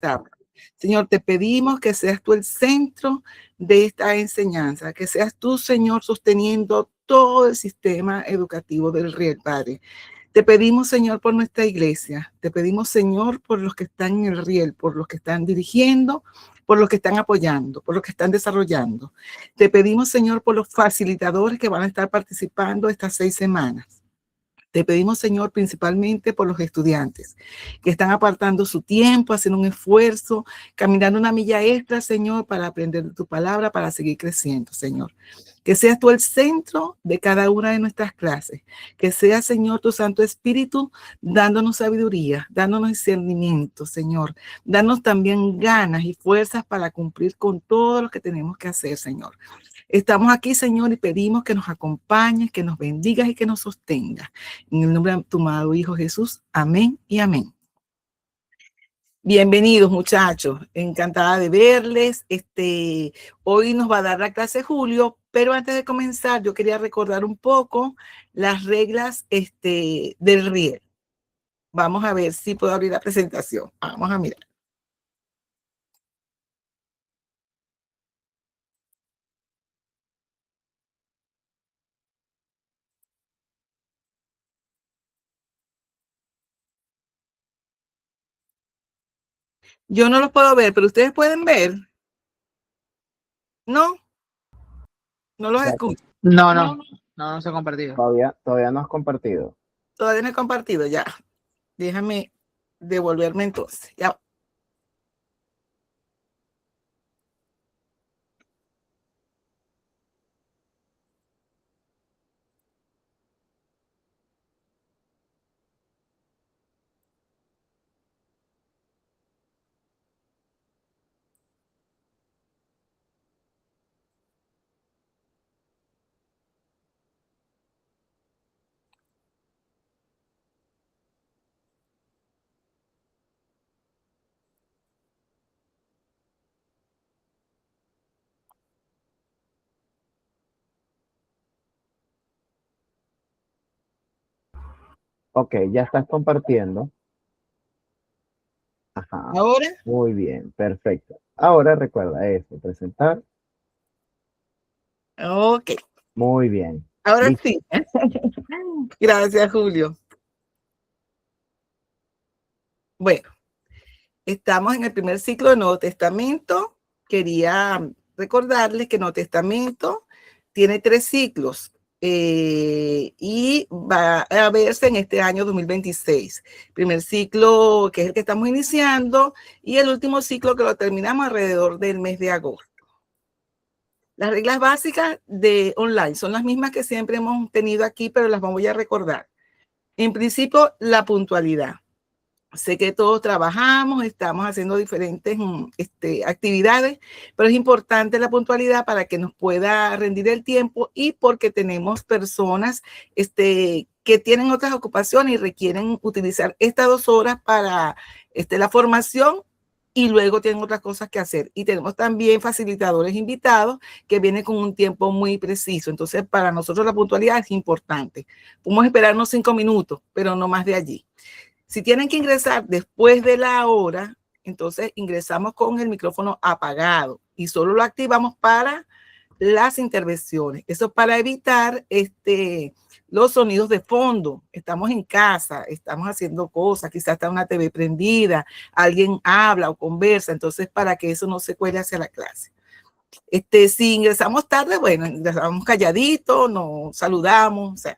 tabla. Señor, te pedimos que seas tú el centro de esta enseñanza, que seas tú, Señor, sosteniendo todo el sistema educativo del Riel, Padre. Te pedimos, Señor, por nuestra iglesia. Te pedimos, Señor, por los que están en el Riel, por los que están dirigiendo, por los que están apoyando, por los que están desarrollando. Te pedimos, Señor, por los facilitadores que van a estar participando estas 6 semanas. Te pedimos, Señor, principalmente por los estudiantes que están apartando su tiempo, haciendo un esfuerzo, caminando una milla extra, Señor, para aprender de tu palabra, para seguir creciendo, Señor. Que seas tú el centro de cada una de nuestras clases. Que sea, Señor, tu Santo Espíritu dándonos sabiduría, dándonos discernimiento, Señor. Danos también ganas y fuerzas para cumplir con todo lo que tenemos que hacer, Señor. Estamos aquí, Señor, y pedimos que nos acompañes, que nos bendigas y que nos sostengas. En el nombre de tu amado Hijo Jesús. Amén y amén. Bienvenidos, muchachos. Encantada de verles. Hoy nos va a dar la clase Julio, pero antes de comenzar, yo quería recordar un poco las reglas del Riel. Vamos a ver si puedo abrir la presentación. Vamos a mirar. Yo no los puedo ver, pero ustedes pueden ver. ¿No? No los escucho. No se ha compartido. Todavía no has compartido. Todavía no he compartido, ya. Déjame devolverme entonces. Ya. Ok, ya estás compartiendo. Ajá. Ahora. Muy bien, perfecto. Ahora recuerda eso, presentar. Ok. Muy bien. Ahora Listo. sí. Gracias, Julio. Bueno, estamos en el primer ciclo del Nuevo Testamento. Quería recordarles que el Nuevo Testamento tiene 3 ciclos y va a verse en este año 2026. Primer ciclo, que es el que estamos iniciando, y el último ciclo que lo terminamos alrededor del mes de agosto. Las reglas básicas de online son las mismas que siempre hemos tenido aquí, pero las voy a recordar. En principio, la puntualidad. Sé que todos trabajamos, estamos haciendo diferentes actividades, pero es importante la puntualidad para que nos pueda rendir el tiempo y porque tenemos personas que tienen otras ocupaciones y requieren utilizar estas 2 horas para la formación y luego tienen otras cosas que hacer. Y tenemos también facilitadores invitados que vienen con un tiempo muy preciso. Entonces, para nosotros la puntualidad es importante. Podemos esperarnos 5 minutos, pero no más de allí. Si tienen que ingresar después de la hora, entonces ingresamos con el micrófono apagado y solo lo activamos para las intervenciones. Eso es para evitar los sonidos de fondo. Estamos en casa, estamos haciendo cosas, quizás está una TV prendida, alguien habla o conversa, entonces para que eso no se cuele hacia la clase. Si ingresamos tarde, bueno, ingresamos calladitos, nos saludamos, o sea,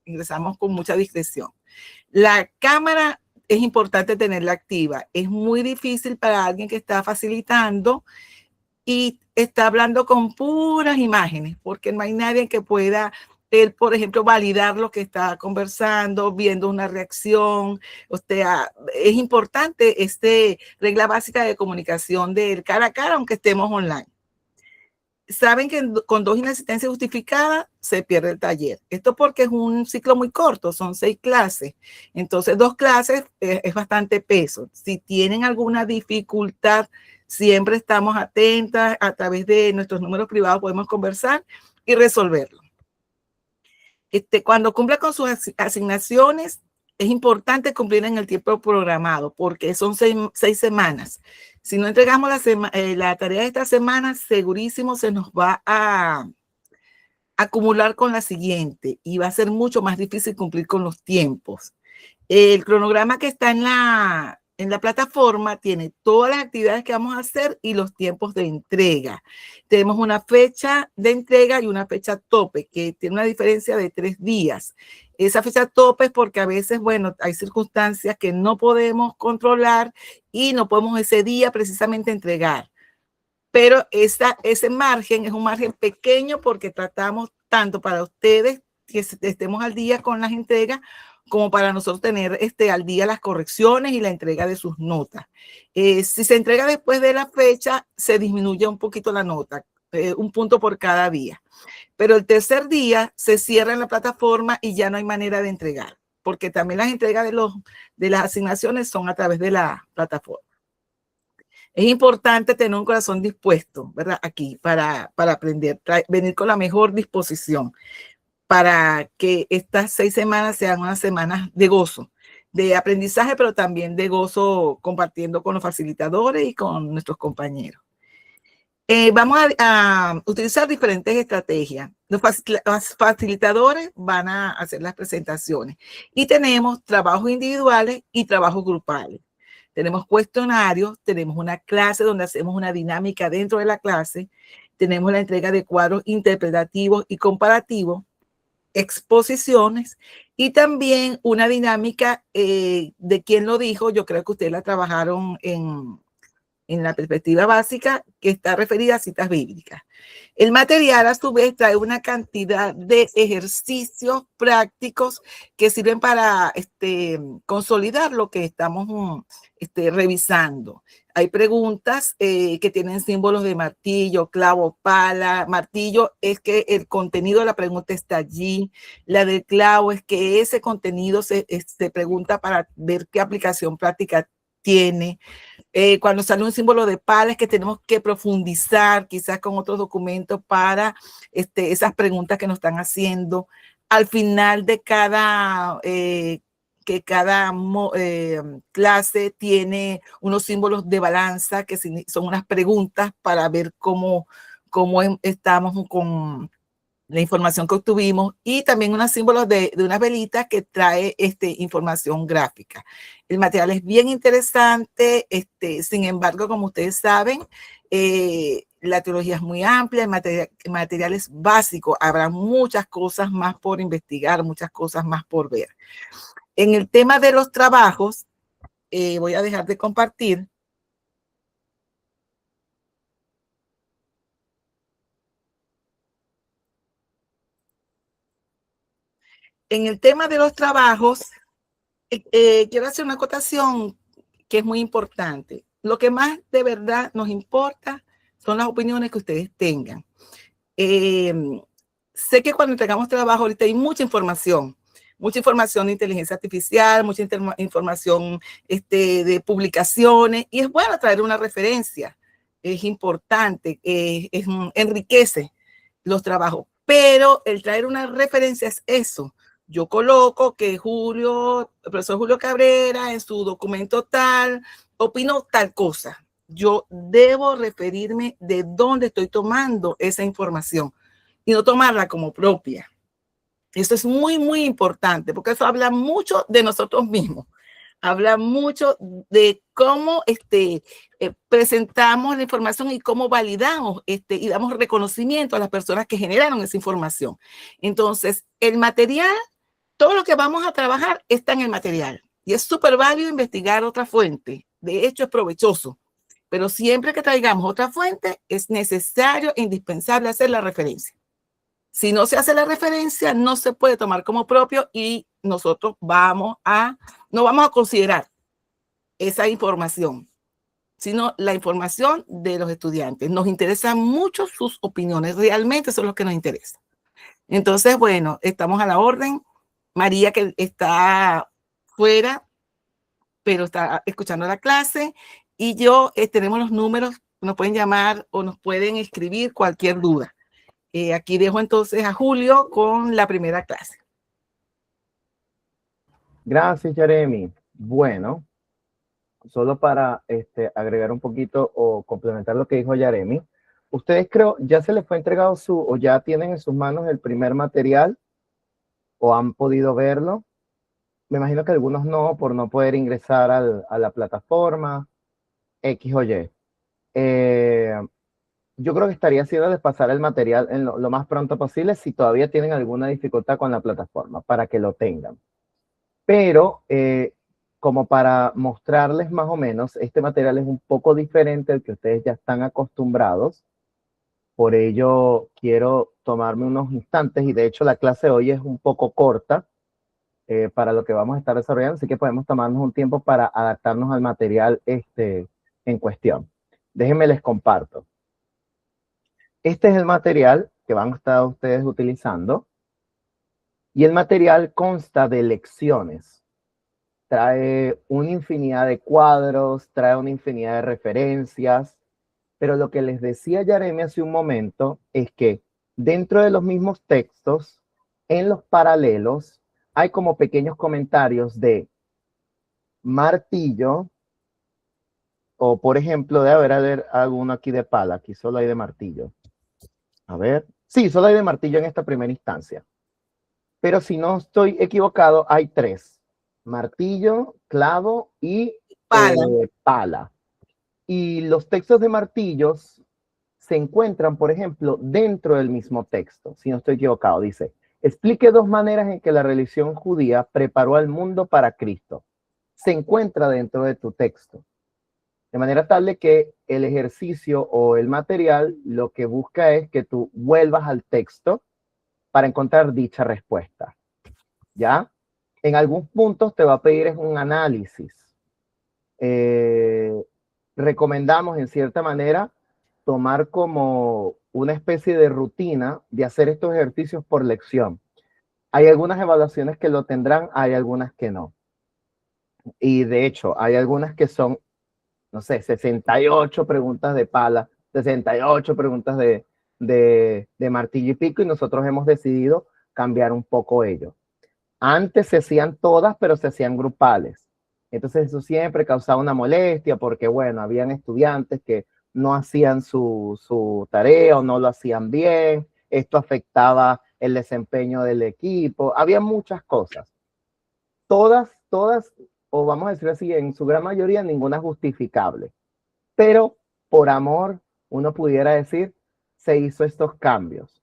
ingresamos con mucha discreción. La cámara es importante tenerla activa. Es muy difícil para alguien que está facilitando y está hablando con puras imágenes, porque no hay nadie que pueda, él, por ejemplo, validar lo que está conversando, viendo una reacción. O sea, es importante regla básica de comunicación del cara a cara, aunque estemos online. Saben que con 2 inasistencias justificadas se pierde el taller. Esto porque es un ciclo muy corto, son 6 clases. Entonces, 2 clases es bastante peso. Si tienen alguna dificultad, siempre estamos atentas. A través de nuestros números privados podemos conversar y resolverlo. Cuando cumpla con sus asignaciones, es importante cumplir en el tiempo programado porque son 6 semanas. Si no entregamos la tarea de esta semana, segurísimo se nos va a acumular con la siguiente y va a ser mucho más difícil cumplir con los tiempos. El cronograma que está en la plataforma tiene todas las actividades que vamos a hacer y los tiempos de entrega. Tenemos una fecha de entrega y una fecha tope, que tiene una diferencia de 3 días. Esa fecha tope es porque a veces, bueno, hay circunstancias que no podemos controlar y no podemos ese día precisamente entregar. Pero ese margen es un margen pequeño porque tratamos tanto para ustedes que estemos al día con las entregas, como para nosotros tener al día las correcciones y la entrega de sus notas. Si se entrega después de la fecha, se disminuye un poquito la nota, 1 punto por cada día. Pero el tercer día se cierra en la plataforma y ya no hay manera de entregar, porque también las entregas de las asignaciones son a través de la plataforma. Es importante tener un corazón dispuesto, ¿verdad? Aquí para aprender, venir con la mejor disposición, para que estas 6 semanas sean unas semanas de gozo, de aprendizaje, pero también de gozo compartiendo con los facilitadores y con nuestros compañeros. Vamos a utilizar diferentes estrategias. Los facilitadores van a hacer las presentaciones y tenemos trabajos individuales y trabajos grupales. Tenemos cuestionarios, tenemos una clase donde hacemos una dinámica dentro de la clase, tenemos la entrega de cuadros interpretativos y comparativos, exposiciones y también una dinámica de quién lo dijo. Yo creo que ustedes la trabajaron en la perspectiva básica, que está referida a citas bíblicas. El material, a su vez, trae una cantidad de ejercicios prácticos que sirven para consolidar lo que estamos revisando. Hay preguntas que tienen símbolos de martillo, clavo, pala. Martillo es que el contenido de la pregunta está allí. La del clavo es que ese contenido se pregunta para ver qué aplicación práctica tiene. Cuando sale un símbolo de pala es que tenemos que profundizar quizás con otros documentos para esas preguntas que nos están haciendo. Al final de cada clase tiene unos símbolos de balanza que son unas preguntas para ver cómo estamos con la información que obtuvimos, y también unos símbolos de unas velitas que trae información gráfica. El material es bien interesante, sin embargo, como ustedes saben, la teología es muy amplia, el material es básico, habrá muchas cosas más por investigar, muchas cosas más por ver. En el tema de los trabajos, voy a dejar de compartir. En el tema de los trabajos, quiero hacer una acotación que es muy importante. Lo que más de verdad nos importa son las opiniones que ustedes tengan. Sé que cuando entregamos trabajo ahorita hay mucha información de inteligencia artificial, mucha información de publicaciones, y es bueno traer una referencia. Es importante, enriquece los trabajos, pero el traer una referencia es eso. Yo coloco que el profesor Julio Cabrera en su documento tal opinó tal cosa. Yo debo referirme de dónde estoy tomando esa información y no tomarla como propia. Esto es muy, muy importante porque eso habla mucho de nosotros mismos. Habla mucho de cómo presentamos la información y cómo validamos y damos reconocimiento a las personas que generaron esa información. Entonces, el material, todo lo que vamos a trabajar está en el material. Y es súper válido investigar otra fuente. De hecho, es provechoso. Pero siempre que traigamos otra fuente, es necesario e indispensable hacer la referencia. Si no se hace la referencia, no se puede tomar como propio y nosotros no vamos a considerar esa información, sino la información de los estudiantes. Nos interesan mucho sus opiniones, realmente eso es lo que nos interesa. Entonces, bueno, estamos a la orden. María, que está fuera, pero está escuchando la clase, y yo tenemos los números, nos pueden llamar o nos pueden escribir cualquier duda. Aquí dejo entonces a Julio con la primera clase. Gracias, Jeremy. Bueno, solo para agregar un poquito o complementar lo que dijo Jeremy, ustedes creo ya se les fue entregado o ya tienen en sus manos el primer material o han podido verlo. Me imagino que algunos no, por no poder ingresar a la plataforma X o Y. Yo creo que estaría haciéndoles pasar el material en lo más pronto posible si todavía tienen alguna dificultad con la plataforma, para que lo tengan. Pero como para mostrarles más o menos, este material es un poco diferente al que ustedes ya están acostumbrados. Por ello, quiero tomarme unos instantes y de hecho la clase de hoy es un poco corta para lo que vamos a estar desarrollando, así que podemos tomarnos un tiempo para adaptarnos al material en cuestión. Déjenme les comparto. Este es el material que van a estar ustedes utilizando y el material consta de lecciones. Trae una infinidad de cuadros, trae una infinidad de referencias, pero lo que les decía Jeremy hace un momento es que dentro de los mismos textos, en los paralelos, hay como pequeños comentarios de martillo, o por ejemplo, de haber alguno aquí de pala, aquí solo hay de martillo. A ver, sí, solo hay de martillo en esta primera instancia. Pero si no estoy equivocado, hay 3. Martillo, clavo y pala. Y los textos de martillos se encuentran, por ejemplo, dentro del mismo texto. Si no estoy equivocado, dice, explique 2 maneras en que la religión judía preparó al mundo para Cristo. Se encuentra dentro de tu texto. De manera tal de que el ejercicio o el material lo que busca es que tú vuelvas al texto para encontrar dicha respuesta. ¿Ya? En algunos puntos te va a pedir es un análisis. Recomendamos en cierta manera tomar como una especie de rutina de hacer estos ejercicios por lección. Hay algunas evaluaciones que lo tendrán, hay algunas que no. Y de hecho, hay algunas que son, no sé, 68 preguntas de pala, 68 preguntas de martillo y pico, y nosotros hemos decidido cambiar un poco ello. Antes se hacían todas, pero se hacían grupales. Entonces eso siempre causaba una molestia porque, bueno, habían estudiantes que no hacían su tarea o no lo hacían bien. Esto afectaba el desempeño del equipo. Había muchas cosas. Todas, o vamos a decir así, en su gran mayoría, ninguna justificable. Pero por amor, uno pudiera decir, se hizo estos cambios.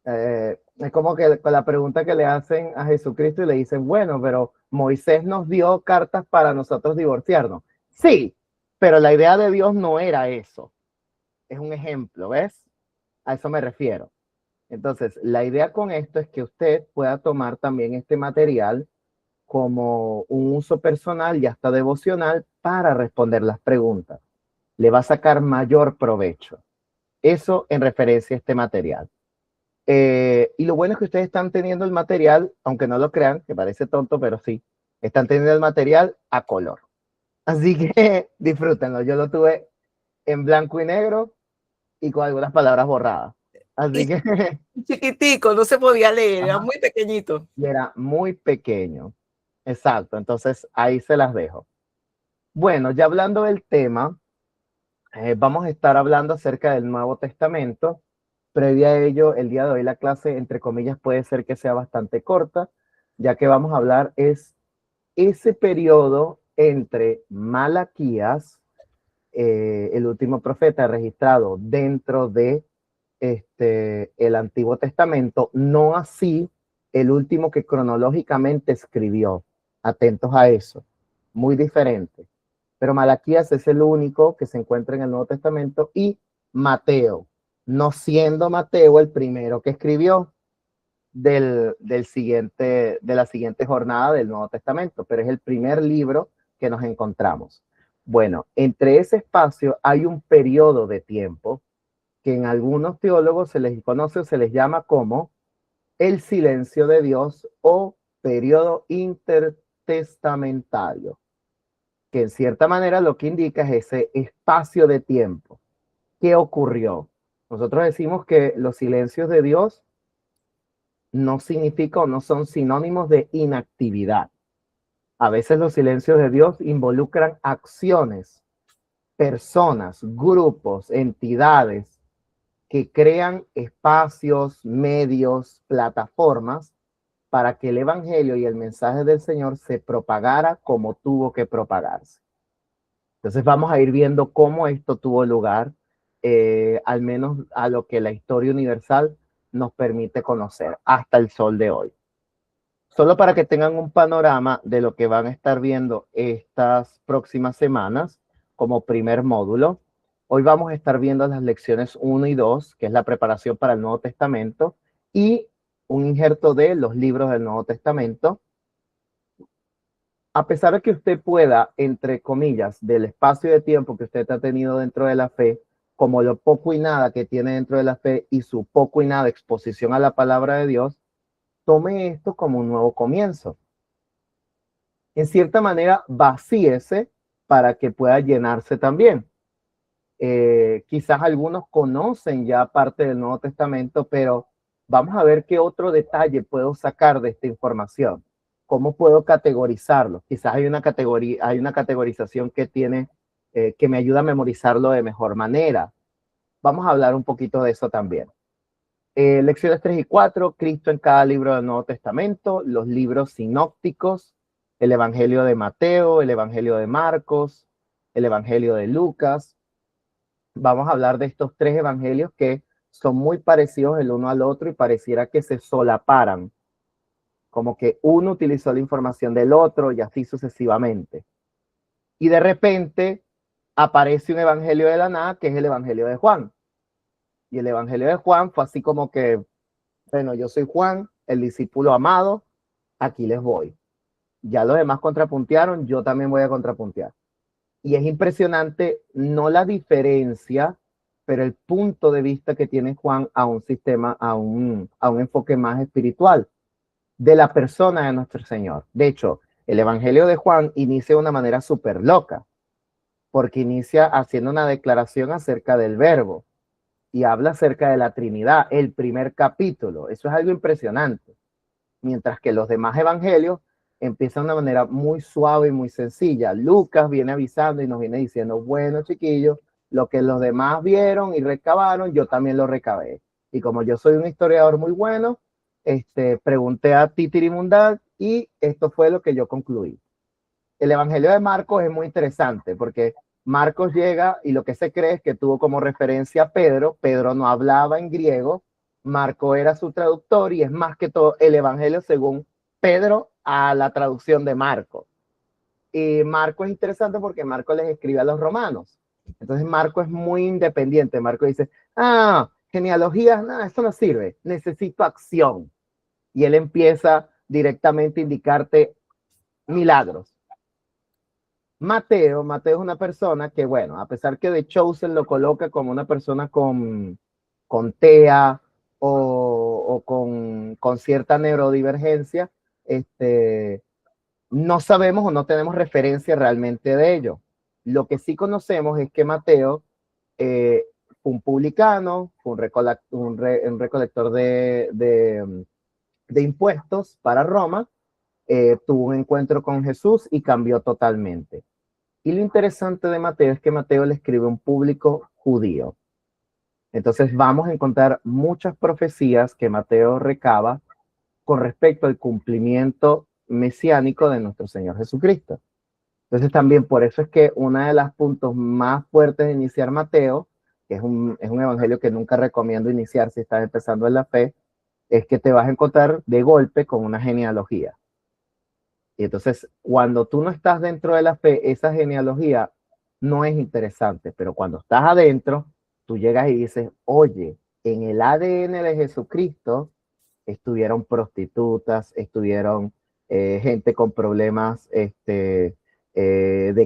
Es como que con la pregunta que le hacen a Jesucristo y le dicen, bueno, pero Moisés nos dio cartas para nosotros divorciarnos. Sí, pero la idea de Dios no era eso. Es un ejemplo, ¿ves? A eso me refiero. Entonces, la idea con esto es que usted pueda tomar también este material como un uso personal y hasta devocional para responder las preguntas. Le va a sacar mayor provecho. Eso en referencia a este material. Y lo bueno es que ustedes están teniendo el material, aunque no lo crean, que parece tonto, pero sí, están teniendo el material a color. Así que disfrútenlo. Yo lo tuve en blanco y negro y con algunas palabras borradas. Así que... Chiquitico, no se podía leer, Ajá. era muy pequeñito. Y era muy pequeño. Exacto, entonces ahí se las dejo. Bueno, ya hablando del tema, vamos a estar hablando acerca del Nuevo Testamento. Previa a ello, el día de hoy la clase, entre comillas, puede ser que sea bastante corta, ya que vamos a hablar es ese periodo entre Malaquías, el último profeta registrado dentro de el Antiguo Testamento, no así el último que cronológicamente escribió. Atentos a eso, muy diferente. Pero Malaquías es el único que se encuentra en el Nuevo Testamento y Mateo, no siendo Mateo el primero que escribió de la siguiente jornada del Nuevo Testamento, pero es el primer libro que nos encontramos. Bueno, entre ese espacio hay un periodo de tiempo que en algunos teólogos se les conoce o se les llama como el silencio de Dios o periodo intertestamentario, que en cierta manera lo que indica es ese espacio de tiempo. ¿Qué ocurrió? Nosotros decimos que los silencios de Dios no significan o no son sinónimos de inactividad. A veces los silencios de Dios involucran acciones, personas, grupos, entidades que crean espacios, medios, plataformas para que el evangelio y el mensaje del Señor se propagara como tuvo que propagarse. Entonces vamos a ir viendo cómo esto tuvo lugar, al menos a lo que la historia universal nos permite conocer hasta el sol de hoy. Solo para que tengan un panorama de lo que van a estar viendo estas próximas semanas como primer módulo. Hoy vamos a estar viendo las lecciones 1 y 2, que es la preparación para el Nuevo Testamento, y un injerto de los libros del Nuevo Testamento. A pesar de que usted pueda, entre comillas, del espacio de tiempo que usted ha tenido dentro de la fe, como lo poco y nada que tiene dentro de la fe y su poco y nada exposición a la palabra de Dios, tome esto como un nuevo comienzo. En cierta manera, vacíese para que pueda llenarse también. Quizás algunos conocen ya parte del Nuevo Testamento, pero vamos a ver qué otro detalle puedo sacar de esta información. ¿Cómo puedo categorizarlo? Quizás hay una categorización que tiene, que me ayuda a memorizarlo de mejor manera. Vamos a hablar un poquito de eso también. Lecciones 3 y 4, Cristo en cada libro del Nuevo Testamento, los libros sinópticos, el Evangelio de Mateo, el Evangelio de Marcos, el Evangelio de Lucas. Vamos a hablar de estos tres evangelios que son muy parecidos el uno al otro y pareciera que se solaparan, como que uno utilizó la información del otro y así sucesivamente. Y de repente aparece un evangelio de la nada, que es el Evangelio de Juan. Y el Evangelio de Juan fue así como que, bueno, yo soy Juan, el discípulo amado, aquí les voy. Ya los demás contrapuntearon, yo también voy a contrapuntear. Y es impresionante, no la diferencia, pero el punto de vista que tiene Juan a un sistema, a un enfoque más espiritual de la persona de nuestro Señor. De hecho, el Evangelio de Juan inicia de una manera súper loca, porque inicia haciendo una declaración acerca del Verbo y habla acerca de la Trinidad, el primer capítulo. Eso es algo impresionante. Mientras que los demás evangelios empiezan de una manera muy suave y muy sencilla. Lucas viene avisando y nos viene diciendo, bueno, chiquillos, lo que los demás vieron y recabaron, yo también lo recabé. Y como yo soy un historiador muy bueno, pregunté a Titirimundad y esto fue lo que yo concluí. El Evangelio de Marcos es muy interesante porque Marcos llega y lo que se cree es que tuvo como referencia a Pedro. Pedro no hablaba en griego, Marco era su traductor y es más que todo el Evangelio según Pedro a la traducción de Marco. Y Marco es interesante porque Marco les escribe a los romanos. Entonces Marco es muy independiente. Marco dice, genealogías, nada, eso no sirve, necesito acción. Y él empieza directamente a indicarte milagros. Mateo es una persona que, bueno, a pesar que The Chosen lo coloca como una persona con TEA o con cierta neurodivergencia, no sabemos o no tenemos referencia realmente de ello. Lo que sí conocemos es que Mateo fue un publicano, fue un recolector de impuestos para Roma, tuvo un encuentro con Jesús y cambió totalmente. Y lo interesante de Mateo es que Mateo le escribe a un público judío. Entonces vamos a encontrar muchas profecías que Mateo recaba con respecto al cumplimiento mesiánico de nuestro Señor Jesucristo. Entonces también por eso es que uno de los puntos más fuertes de iniciar Mateo, que es un evangelio que nunca recomiendo iniciar si estás empezando en la fe, es que te vas a encontrar de golpe con una genealogía. Y entonces, cuando tú no estás dentro de la fe, esa genealogía no es interesante, pero cuando estás adentro, tú llegas y dices, oye, en el ADN de Jesucristo estuvieron prostitutas, estuvieron gente con problemas de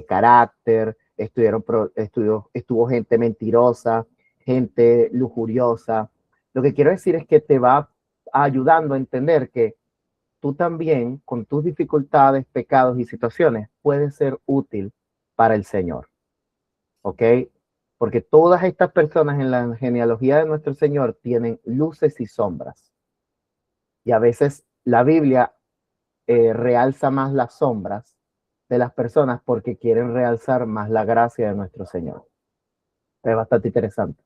carácter, estuvo gente mentirosa, gente lujuriosa. Lo que quiero decir es que te va ayudando a entender que tú también, con tus dificultades, pecados y situaciones, puedes ser útil para el Señor. ¿Ok? Porque todas estas personas en la genealogía de nuestro Señor tienen luces y sombras. Y a veces la Biblia realza más las sombras de las personas porque quieren realzar más la gracia de nuestro Señor. Es bastante interesante.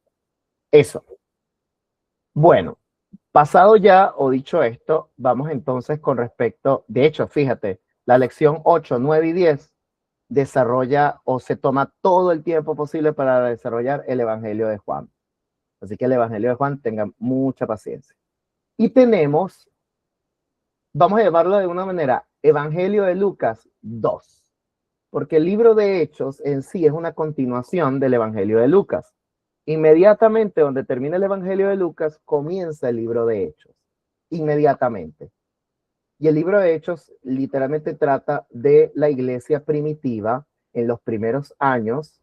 Eso. Bueno, pasado ya o dicho esto, vamos entonces con respecto, de hecho, fíjate, la lección 8, 9 y 10 desarrolla o se toma todo el tiempo posible para desarrollar el Evangelio de Juan. Así que el Evangelio de Juan, tengan mucha paciencia. Y tenemos, vamos a llamarlo de una manera, Evangelio de Lucas 2, porque el libro de Hechos en sí es una continuación del Evangelio de Lucas. Inmediatamente donde termina el Evangelio de Lucas, comienza el libro de Hechos. Inmediatamente. Y el libro de Hechos literalmente trata de la iglesia primitiva en los primeros años,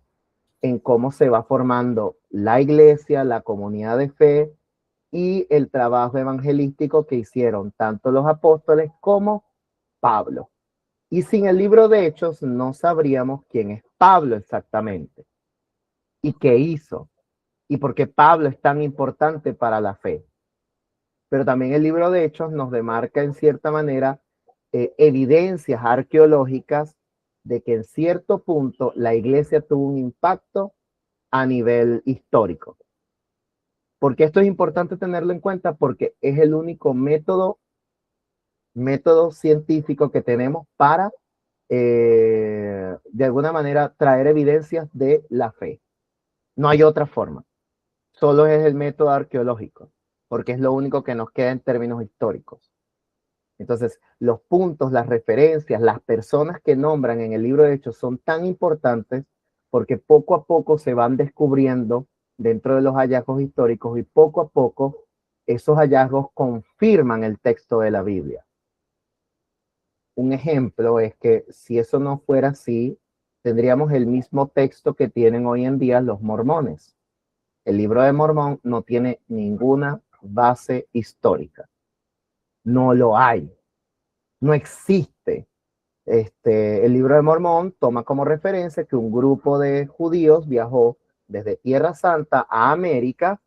en cómo se va formando la iglesia, la comunidad de fe y el trabajo evangelístico que hicieron tanto los apóstoles como Pablo. Y sin el libro de Hechos no sabríamos quién es Pablo exactamente y qué hizo y por qué Pablo es tan importante para la fe. Pero también el libro de Hechos nos demarca en cierta manera evidencias arqueológicas de que en cierto punto la iglesia tuvo un impacto a nivel histórico. Porque esto es importante tenerlo en cuenta porque es el único método científico que tenemos para, de alguna manera, traer evidencias de la fe. No hay otra forma. Solo es el método arqueológico, porque es lo único que nos queda en términos históricos. Entonces, los puntos, las referencias, las personas que nombran en el libro de Hechos son tan importantes porque poco a poco se van descubriendo dentro de los hallazgos históricos y poco a poco esos hallazgos confirman el texto de la Biblia. Un ejemplo es que si eso no fuera así, tendríamos el mismo texto que tienen hoy en día los mormones. El libro de Mormón no tiene ninguna base histórica. No lo hay. No existe. El libro de Mormón toma como referencia que un grupo de judíos viajó desde Tierra Santa a América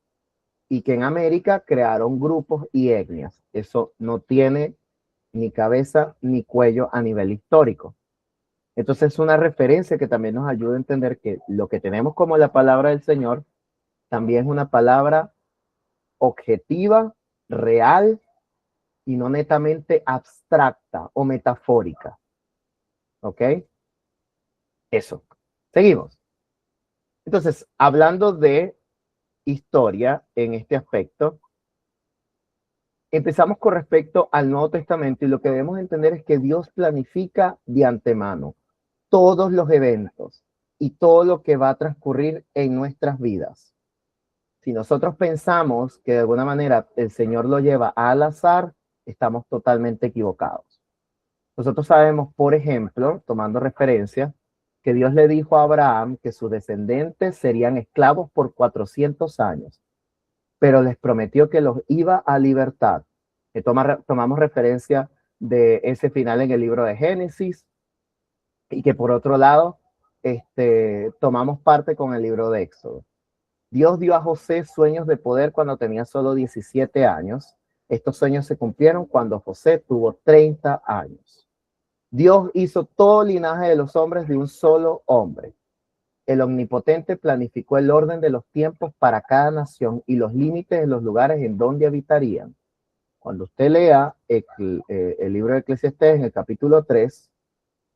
y que en América crearon grupos y etnias. Eso no tiene ni cabeza ni cuello a nivel histórico. Entonces es una referencia que también nos ayuda a entender que lo que tenemos como la palabra del Señor también es una palabra objetiva, real y no netamente abstracta o metafórica. ¿Ok? Eso. Seguimos. Entonces, hablando de historia en este aspecto, empezamos con respecto al Nuevo Testamento y lo que debemos entender es que Dios planifica de antemano todos los eventos y todo lo que va a transcurrir en nuestras vidas. Si nosotros pensamos que de alguna manera el Señor lo lleva al azar, estamos totalmente equivocados. Nosotros sabemos, por ejemplo, tomando referencia, que Dios le dijo a Abraham que sus descendientes serían esclavos por 400 años, pero les prometió que los iba a libertar. Tomamos referencia de ese final en el libro de Génesis y que por otro lado, tomamos parte con el libro de Éxodo. Dios dio a José sueños de poder cuando tenía solo 17 años. Estos sueños se cumplieron cuando José tuvo 30 años. Dios hizo todo linaje de los hombres de un solo hombre. El Omnipotente planificó el orden de los tiempos para cada nación y los límites de los lugares en donde habitarían. Cuando usted lea el libro de Eclesiastés en el capítulo 3,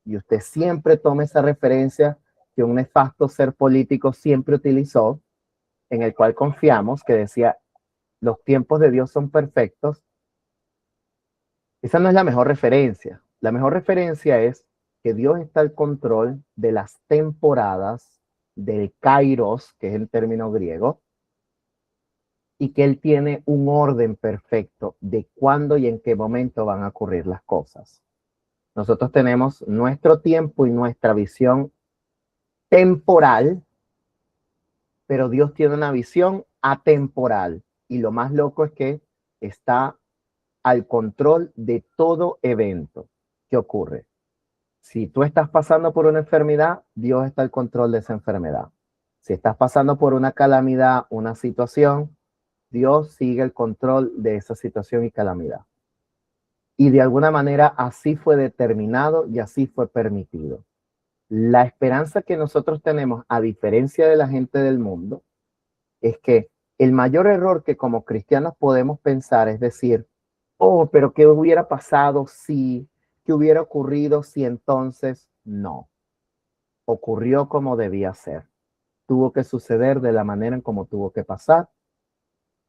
y usted siempre tome esa referencia que un nefasto ser político siempre utilizó, en el cual confiamos, que decía, los tiempos de Dios son perfectos. Esa no es la mejor referencia. La mejor referencia es que Dios está al control de las temporadas, del kairos, que es el término griego, y que Él tiene un orden perfecto de cuándo y en qué momento van a ocurrir las cosas. Nosotros tenemos nuestro tiempo y nuestra visión temporal, pero Dios tiene una visión atemporal. Y lo más loco es que está al control de todo evento que ocurre. Si tú estás pasando por una enfermedad, Dios está al control de esa enfermedad. Si estás pasando por una calamidad, una situación, Dios sigue el control de esa situación y calamidad. Y de alguna manera así fue determinado y así fue permitido. La esperanza que nosotros tenemos, a diferencia de la gente del mundo, es que el mayor error que como cristianos podemos pensar es decir, oh, pero ¿qué hubiera pasado si? ¿Qué hubiera ocurrido si? Entonces no. Ocurrió como debía ser. Tuvo que suceder de la manera en como tuvo que pasar.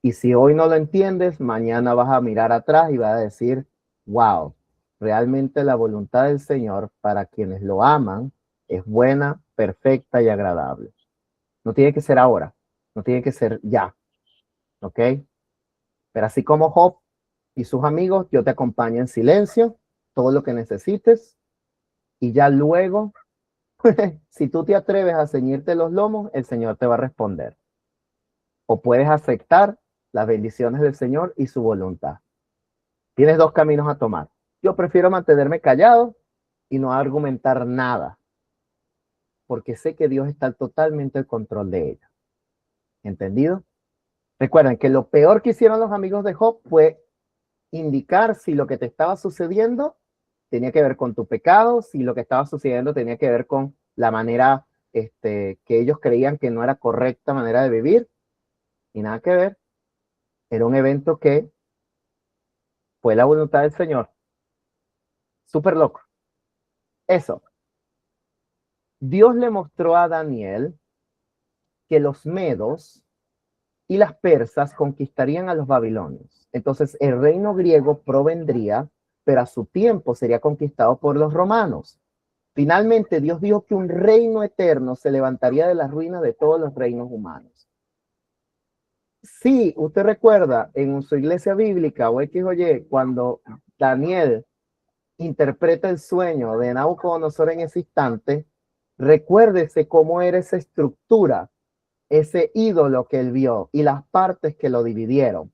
Y si hoy no lo entiendes, mañana vas a mirar atrás y vas a decir, wow, realmente la voluntad del Señor para quienes lo aman es buena, perfecta y agradable. No tiene que ser ahora, no tiene que ser ya, ¿ok? Pero así como Job y sus amigos, yo te acompaño en silencio, todo lo que necesites, y ya luego, si tú te atreves a ceñirte los lomos, el Señor te va a responder. O puedes aceptar las bendiciones del Señor y su voluntad. Tienes dos caminos a tomar. Yo prefiero mantenerme callado y no argumentar nada, porque sé que Dios está totalmente al control de ella. ¿Entendido? Recuerden que lo peor que hicieron los amigos de Job fue indicar si lo que te estaba sucediendo tenía que ver con tu pecado, si lo que estaba sucediendo tenía que ver con la manera que ellos creían que no era correcta manera de vivir, y nada que ver. Era un evento que fue la voluntad del Señor. Súper loco. Eso. Dios le mostró a Daniel que los medos y las persas conquistarían a los babilonios. Entonces el reino griego provendría, pero a su tiempo sería conquistado por los romanos. Finalmente Dios dijo que un reino eterno se levantaría de las ruinas de todos los reinos humanos. Sí, usted recuerda en su iglesia bíblica o X o Y, cuando Daniel interpreta el sueño de Nabucodonosor en ese instante, recuérdese cómo era esa estructura, ese ídolo que él vio y las partes que lo dividieron.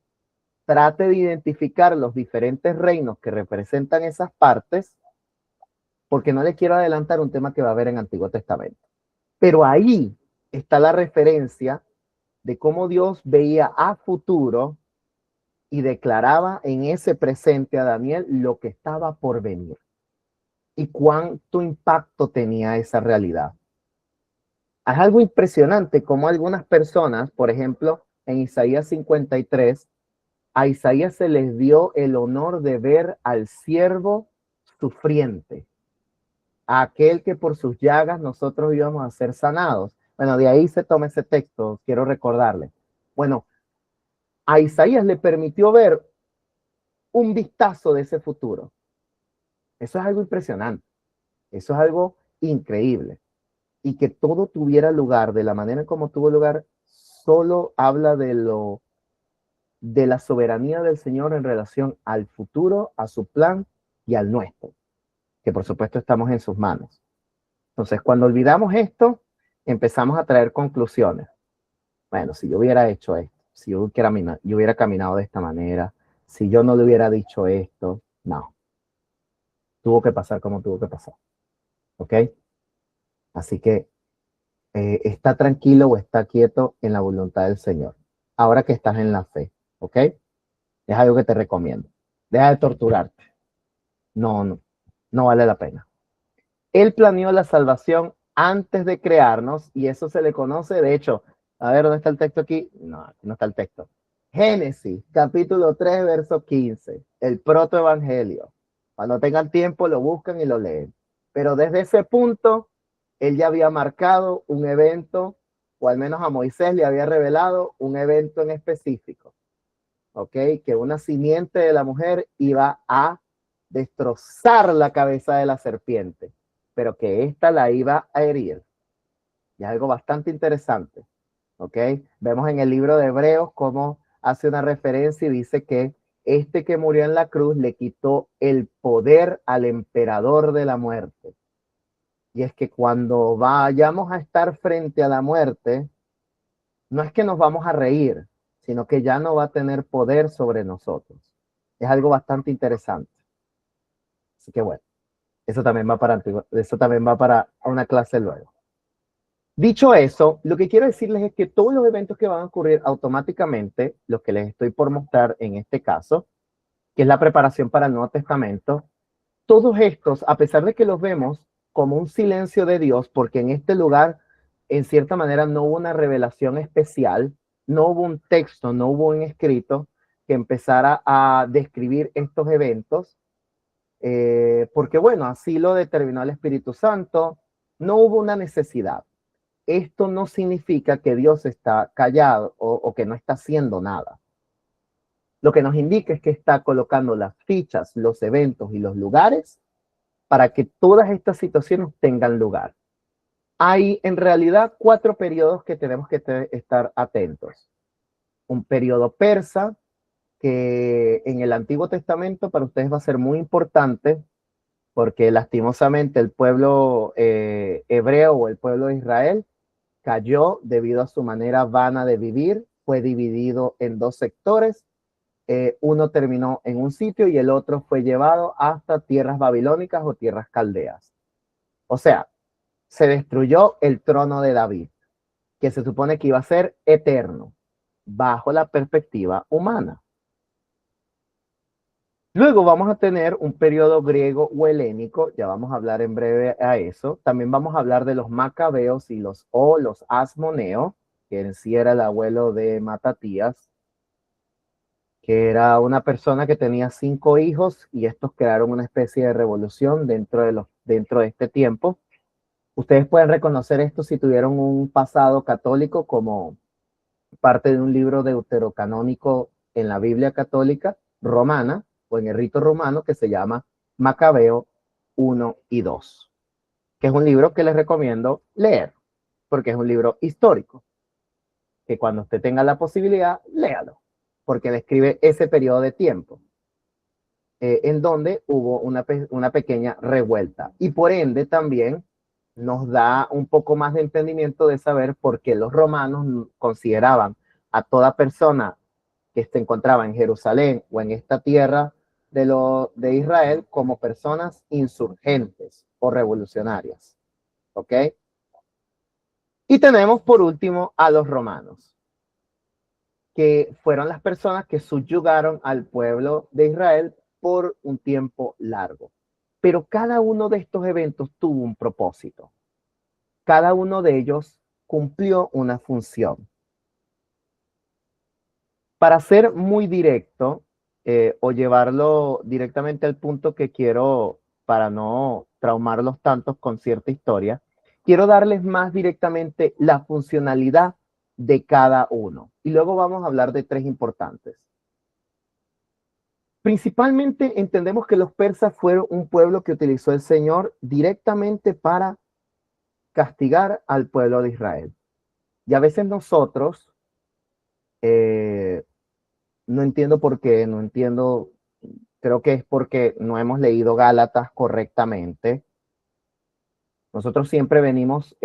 Trate de identificar los diferentes reinos que representan esas partes, porque no le quiero adelantar un tema que va a haber en Antiguo Testamento. Pero ahí está la referencia de cómo Dios veía a futuro y declaraba en ese presente a Daniel lo que estaba por venir y cuánto impacto tenía esa realidad. Es algo impresionante como algunas personas, por ejemplo, en Isaías 53, a Isaías se les dio el honor de ver al siervo sufriente, a aquel que por sus llagas nosotros íbamos a ser sanados. Bueno, de ahí se toma ese texto, quiero recordarle. Bueno, a Isaías le permitió ver un vistazo de ese futuro. Eso es algo impresionante, eso es algo increíble. Y que todo tuviera lugar de la manera como tuvo lugar, solo habla de la soberanía del Señor en relación al futuro, a su plan y al nuestro, que por supuesto estamos en sus manos. Entonces, cuando olvidamos esto, empezamos a traer conclusiones. Bueno, si yo hubiera hecho esto, si yo hubiera caminado de esta manera, si yo no le hubiera dicho esto, no. Tuvo que pasar como tuvo que pasar. ¿Ok? Así que está tranquilo o está quieto en la voluntad del Señor. Ahora que estás en la fe. ¿Ok? Es algo que te recomiendo. Deja de torturarte. No vale la pena. Él planeó la salvación antes de crearnos y eso se le conoce, de hecho, a ver, ¿dónde está el texto aquí? No, aquí no está el texto. Génesis, capítulo 3, verso 15, el protoevangelio. Cuando tengan tiempo lo buscan y lo leen. Pero desde ese punto, él ya había marcado un evento, o al menos a Moisés le había revelado un evento en específico. ¿Ok? Que una simiente de la mujer iba a destrozar la cabeza de la serpiente, pero que ésta la iba a herir. Y es algo bastante interesante. ¿Ok? Vemos en el libro de Hebreos cómo hace una referencia y dice que este que murió en la cruz le quitó el poder al emperador de la muerte. Y es que cuando vayamos a estar frente a la muerte, no es que nos vamos a reír, sino que ya no va a tener poder sobre nosotros. Es algo bastante interesante. Así que bueno, eso también va para una clase luego. Dicho eso, lo que quiero decirles es que todos los eventos que van a ocurrir automáticamente, los que les estoy por mostrar en este caso, que es la preparación para el Nuevo Testamento, todos estos, a pesar de que los vemos como un silencio de Dios, porque en este lugar, en cierta manera, no hubo una revelación especial, no hubo un texto, no hubo un escrito que empezara a describir estos eventos, porque bueno, así lo determinó el Espíritu Santo, no hubo una necesidad. Esto no significa que Dios está callado o que no está haciendo nada. Lo que nos indica es que está colocando las fichas, los eventos y los lugares para que todas estas situaciones tengan lugar. Hay en realidad 4 periodos que tenemos que estar atentos. Un periodo persa, que en el Antiguo Testamento para ustedes va a ser muy importante, porque lastimosamente el pueblo hebreo o el pueblo de Israel cayó debido a su manera vana de vivir, fue dividido en 2 sectores. Uno terminó en un sitio y el otro fue llevado hasta tierras babilónicas o tierras caldeas. O sea, se destruyó el trono de David, que se supone que iba a ser eterno, bajo la perspectiva humana. Luego vamos a tener un periodo griego o helénico, ya vamos a hablar en breve a eso. También vamos a hablar de los macabeos y los asmoneo, que en sí era el abuelo de Matatías, que era una persona que tenía 5 hijos y estos crearon una especie de revolución dentro de este tiempo. Ustedes pueden reconocer esto si tuvieron un pasado católico como parte de un libro deuterocanónico en la Biblia católica romana o en el rito romano que se llama Macabeo 1 y 2, que es un libro que les recomiendo leer porque es un libro histórico, que cuando usted tenga la posibilidad, léalo, porque describe ese periodo de tiempo en donde hubo una pequeña revuelta y por ende también nos da un poco más de entendimiento de saber por qué los romanos consideraban a toda persona que se encontraba en Jerusalén o en esta tierra de Israel como personas insurgentes o revolucionarias. ¿Ok? Y tenemos por último a los romanos, que fueron las personas que subyugaron al pueblo de Israel por un tiempo largo. Pero cada uno de estos eventos tuvo un propósito. Cada uno de ellos cumplió una función. Para ser muy directo o llevarlo directamente al punto que quiero para no traumarlos tantos con cierta historia, quiero darles más directamente la funcionalidad de cada uno. Y luego vamos a hablar de 3 importantes. Principalmente entendemos que los persas fueron un pueblo que utilizó el Señor directamente para castigar al pueblo de Israel. Y a veces nosotros, no entiendo por qué, no entiendo, creo que es porque no hemos leído Gálatas correctamente. Nosotros siempre venimos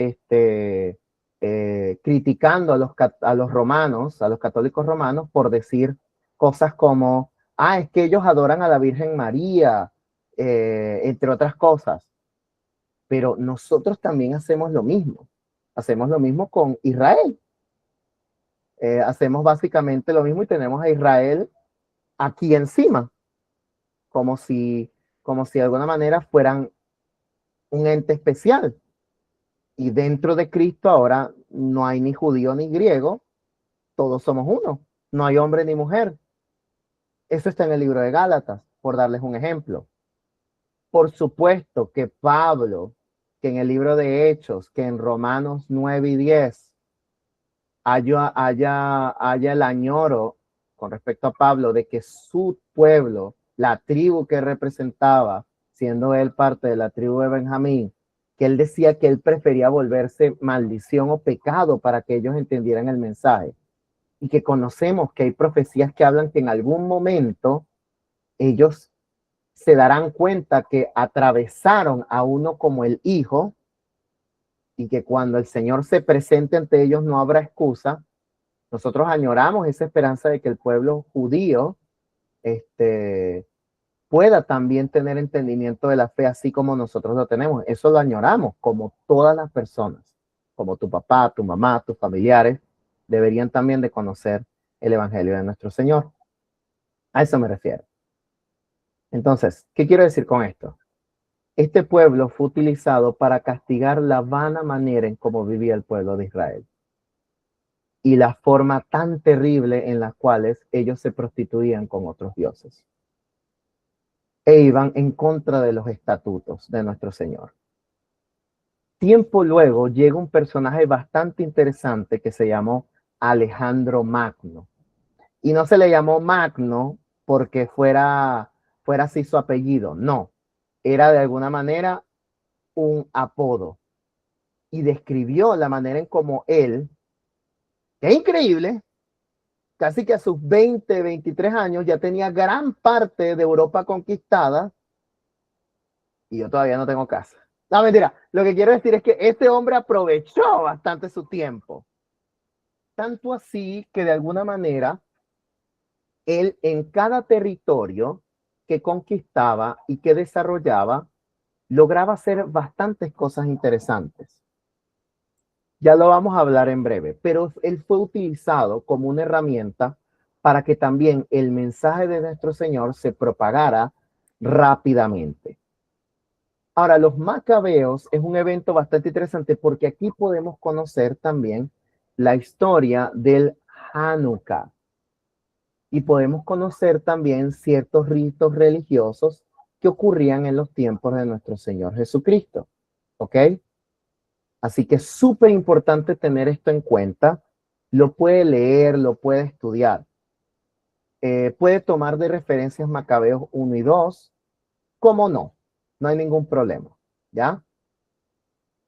criticando a los romanos, a los católicos romanos, por decir cosas como, es que ellos adoran a la Virgen María, entre otras cosas. Pero nosotros también hacemos lo mismo. Hacemos lo mismo con Israel. Hacemos básicamente lo mismo y tenemos a Israel aquí encima, como si de alguna manera fueran un ente especial. Y dentro de Cristo ahora no hay ni judío ni griego, todos somos uno, no hay hombre ni mujer. Eso está en el libro de Gálatas, por darles un ejemplo. Por supuesto que Pablo, que en el libro de Hechos, que en Romanos 9 y 10, haya el añoro con respecto a Pablo de que su pueblo, la tribu que representaba, siendo él parte de la tribu de Benjamín, que él decía que él prefería volverse maldición o pecado para que ellos entendieran el mensaje. Y que conocemos que hay profecías que hablan que en algún momento ellos se darán cuenta que atravesaron a uno como el hijo y que cuando el Señor se presente ante ellos no habrá excusa. Nosotros añoramos esa esperanza de que el pueblo judío pueda también tener entendimiento de la fe así como nosotros lo tenemos. Eso lo añoramos, como todas las personas, como tu papá, tu mamá, tus familiares, deberían también de conocer el Evangelio de nuestro Señor. A eso me refiero. Entonces, ¿qué quiero decir con esto? Este pueblo fue utilizado para castigar la vana manera en cómo vivía el pueblo de Israel y la forma tan terrible en las cuales ellos se prostituían con otros dioses e iban en contra de los estatutos de nuestro Señor. Tiempo luego llega un personaje bastante interesante que se llamó Alejandro Magno. Y no se le llamó Magno porque fuera así su apellido, no. Era de alguna manera un apodo. Y describió la manera en cómo él, que es increíble, casi que a sus 20, 23 años ya tenía gran parte de Europa conquistada y yo todavía no tengo casa. No, mentira. Lo que quiero decir es que este hombre aprovechó bastante su tiempo. Tanto así que de alguna manera él en cada territorio que conquistaba y que desarrollaba, lograba hacer bastantes cosas interesantes. Ya lo vamos a hablar en breve, pero él fue utilizado como una herramienta para que también el mensaje de nuestro Señor se propagara rápidamente. Ahora, los macabeos es un evento bastante interesante porque aquí podemos conocer también la historia del Hanukkah y podemos conocer también ciertos ritos religiosos que ocurrían en los tiempos de nuestro Señor Jesucristo. ¿Ok? Así que es súper importante tener esto en cuenta. Lo puede leer, lo puede estudiar. Puede tomar de referencias Macabeos 1 y 2. ¿Cómo no? No hay ningún problema. ¿Ya?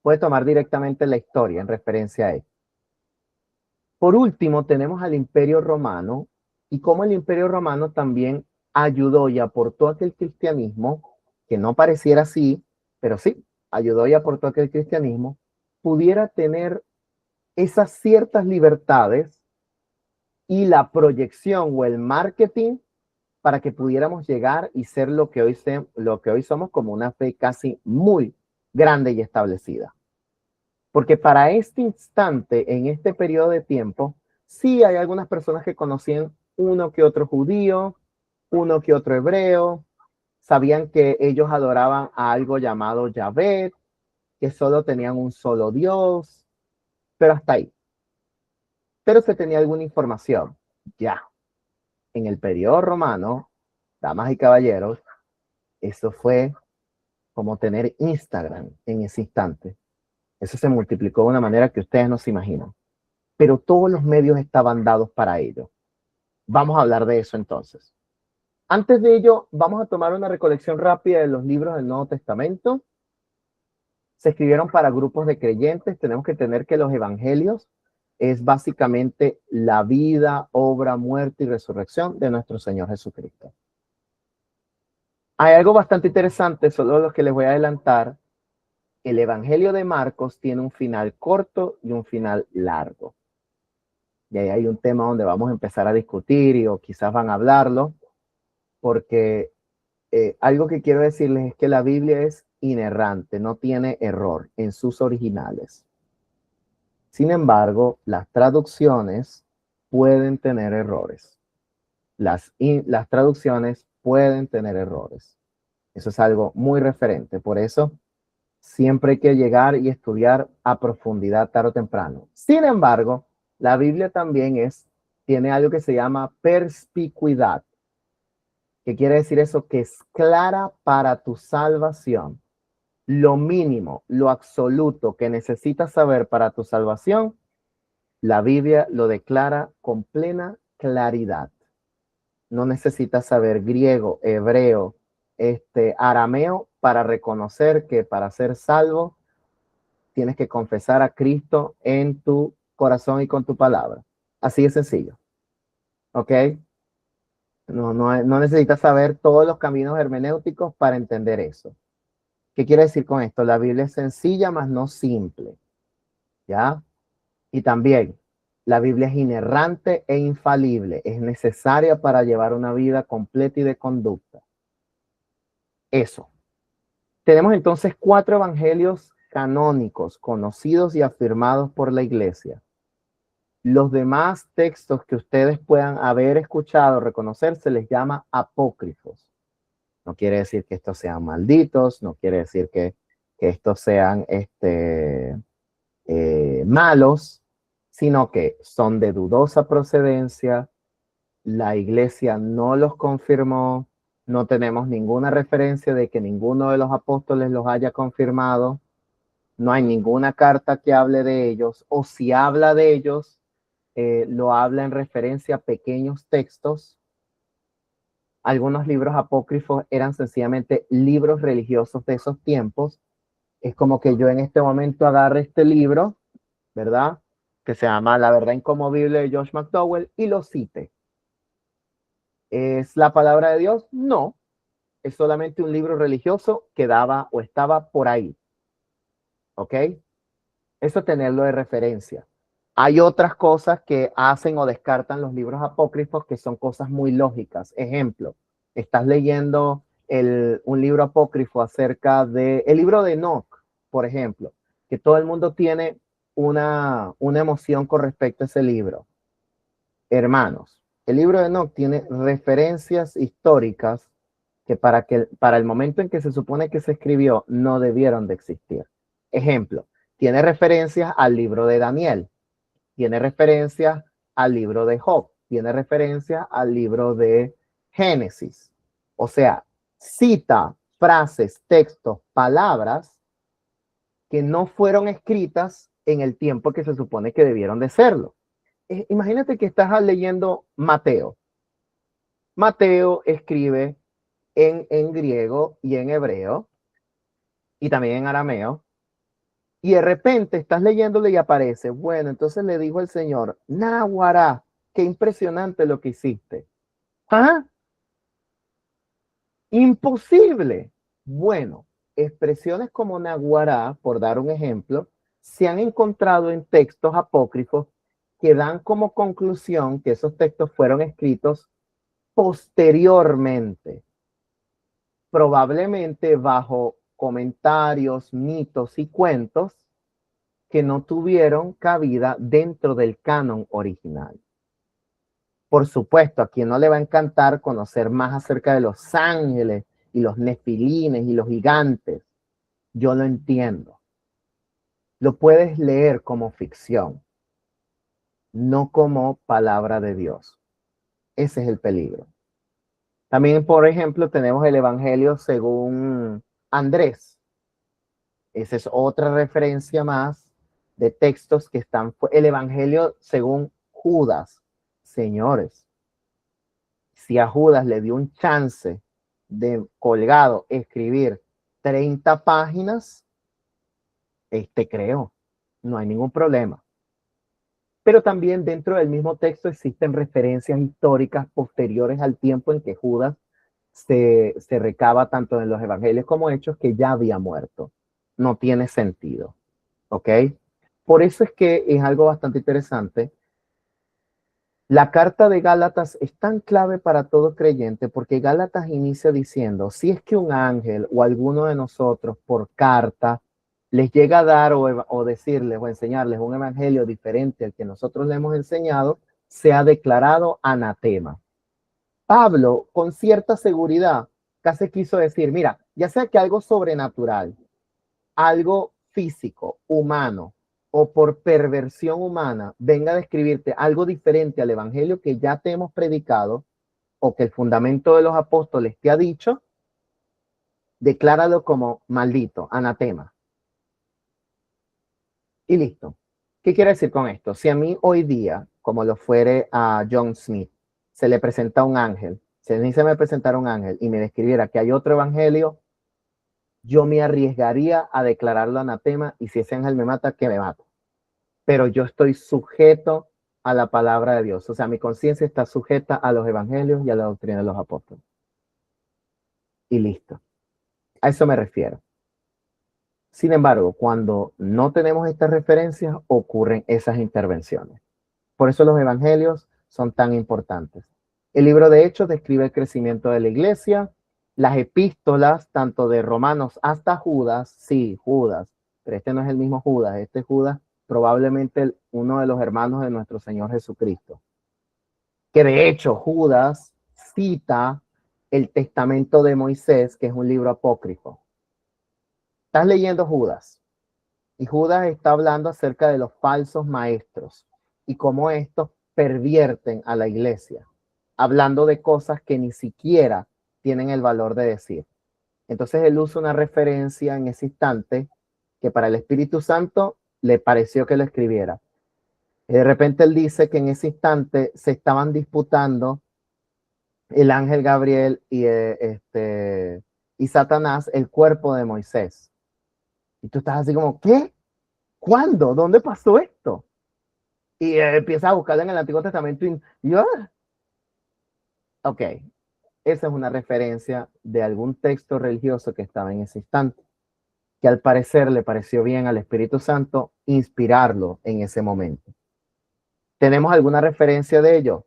Puede tomar directamente la historia en referencia a esto. Por último, tenemos al Imperio Romano y cómo el Imperio Romano también ayudó y aportó a que el cristianismo, que no pareciera así, pero sí, ayudó y aportó a que el cristianismo pudiera tener esas ciertas libertades y la proyección o el marketing para que pudiéramos llegar y ser lo que hoy somos como una fe casi muy grande y establecida. Porque para este instante, en este periodo de tiempo, sí hay algunas personas que conocían uno que otro judío, uno que otro hebreo, sabían que ellos adoraban a algo llamado Yahvé, que solo tenían un solo Dios, pero hasta ahí. Pero se tenía alguna información. Ya, en el periodo romano, damas y caballeros, eso fue como tener Instagram en ese instante. Eso se multiplicó de una manera que ustedes no se imaginan. Pero todos los medios estaban dados para ello. Vamos a hablar de eso entonces. Antes de ello, vamos a tomar una recolección rápida de los libros del Nuevo Testamento. Se escribieron para grupos de creyentes. Tenemos que tener que los evangelios es básicamente la vida, obra, muerte y resurrección de nuestro Señor Jesucristo. Hay algo bastante interesante, solo lo que les voy a adelantar. El Evangelio de Marcos tiene un final corto y un final largo. Y ahí hay un tema donde vamos a empezar a discutir y o quizás van a hablarlo, porque algo que quiero decirles es que la Biblia es inerrante, no tiene error en sus originales. Sin embargo, las traducciones pueden tener errores. Las traducciones pueden tener errores. Eso es algo muy referente. Por eso, siempre hay que llegar y estudiar a profundidad tarde o temprano. Sin embargo, la Biblia también tiene algo que se llama perspicuidad. ¿Qué quiere decir eso? Que es clara para tu salvación. Lo mínimo, lo absoluto que necesitas saber para tu salvación, la Biblia lo declara con plena claridad. No necesitas saber griego, hebreo, arameo para reconocer que para ser salvo tienes que confesar a Cristo en tu corazón y con tu palabra. Así de sencillo. ¿Ok? No necesitas saber todos los caminos hermenéuticos para entender eso. ¿Qué quiere decir con esto? La Biblia es sencilla, mas no simple. ¿Ya? Y también, la Biblia es inerrante e infalible. Es necesaria para llevar una vida completa y de conducta. Eso. Tenemos entonces 4 evangelios canónicos, conocidos y afirmados por la Iglesia. Los demás textos que ustedes puedan haber escuchado, reconocer, se les llama apócrifos. No quiere decir que estos sean malditos, no quiere decir que estos sean malos, sino que son de dudosa procedencia. La iglesia no los confirmó, no tenemos ninguna referencia de que ninguno de los apóstoles los haya confirmado, no hay ninguna carta que hable de ellos, o si habla de ellos, lo habla en referencia a pequeños textos. Algunos libros apócrifos eran sencillamente libros religiosos de esos tiempos. Es como que yo en este momento agarre este libro, ¿verdad? Que se llama La verdad inconmovible de Josh McDowell y lo cite. ¿Es la palabra de Dios? No, es solamente un libro religioso que daba o estaba por ahí. ¿Ok? Eso tenerlo de referencia. Hay otras cosas que hacen o descartan los libros apócrifos que son cosas muy lógicas. Ejemplo, estás leyendo un libro apócrifo acerca de el libro de Enoch, por ejemplo, que todo el mundo tiene una emoción con respecto a ese libro. Hermanos, el libro de Enoch tiene referencias históricas que para el momento en que se supone que se escribió no debieron de existir. Ejemplo, tiene referencias al libro de Daniel, tiene referencias al libro de Job, tiene referencias al libro de Génesis. O sea, cita frases, textos, palabras que no fueron escritas en el tiempo que se supone que debieron de serlo. Imagínate que estás leyendo Mateo. Mateo escribe en griego y en hebreo y también en arameo. Y de repente estás leyéndole y aparece, bueno, entonces le dijo el Señor, Naguará, qué impresionante lo que hiciste. ¿Ah? Imposible. Bueno, expresiones como Naguará, por dar un ejemplo, se han encontrado en textos apócrifos que dan como conclusión que esos textos fueron escritos posteriormente, probablemente bajo comentarios, mitos y cuentos que no tuvieron cabida dentro del canon original. Por supuesto, a quien no le va a encantar conocer más acerca de los ángeles y los nefilines y los gigantes. Yo lo entiendo. Lo puedes leer como ficción, no como palabra de Dios. Ese es el peligro. También, por ejemplo, tenemos el Evangelio según Andrés. Esa es otra referencia más de textos que están. El Evangelio según Judas. Señores, si a Judas le dio un chance de colgado escribir 30 páginas, creo, no hay ningún problema. Pero también dentro del mismo texto existen referencias históricas posteriores al tiempo en que Judas se recaba tanto en los evangelios como hechos que ya había muerto. No tiene sentido. ¿Ok? Por eso es que es algo bastante interesante. La carta de Gálatas es tan clave para todo creyente porque Gálatas inicia diciendo, si es que un ángel o alguno de nosotros por carta les llega a dar o decirles o enseñarles un evangelio diferente al que nosotros le hemos enseñado, se ha declarado anatema. Pablo, con cierta seguridad, casi quiso decir, mira, ya sea que algo sobrenatural, algo físico, humano, o por perversión humana, venga a describirte algo diferente al evangelio que ya te hemos predicado, o que el fundamento de los apóstoles te ha dicho, decláralo como maldito, anatema. Y listo. ¿Qué quiere decir con esto? Si a mí hoy día, como lo fuere a John Smith, se le presenta un ángel, si a mí se me presentara un ángel y me describiera que hay otro evangelio, yo me arriesgaría a declararlo anatema y si ese ángel me mata, que me mate. Pero yo estoy sujeto a la palabra de Dios. O sea, mi conciencia está sujeta a los evangelios y a la doctrina de los apóstoles. Y listo. A eso me refiero. Sin embargo, cuando no tenemos estas referencias, ocurren esas intervenciones. Por eso los evangelios son tan importantes. El libro de Hechos describe el crecimiento de la iglesia. Las epístolas, tanto de Romanos hasta Judas, sí, Judas, pero este no es el mismo Judas, este Judas probablemente uno de los hermanos de nuestro Señor Jesucristo. Que de hecho Judas cita el testamento de Moisés, que es un libro apócrifo. Estás leyendo Judas, y Judas está hablando acerca de los falsos maestros y cómo estos pervierten a la iglesia, hablando de cosas que ni siquiera tienen el valor de decir. Entonces él usa una referencia en ese instante que para el Espíritu Santo le pareció que lo escribiera. Y de repente él dice que en ese instante se estaban disputando el ángel Gabriel y Satanás el cuerpo de Moisés. Y tú estás así como, ¿qué? ¿Cuándo? ¿Dónde pasó esto? Y empieza a buscarlo en el Antiguo Testamento y yo, ok, esa es una referencia de algún texto religioso que estaba en ese instante, que al parecer le pareció bien al Espíritu Santo inspirarlo en ese momento. ¿Tenemos alguna referencia de ello?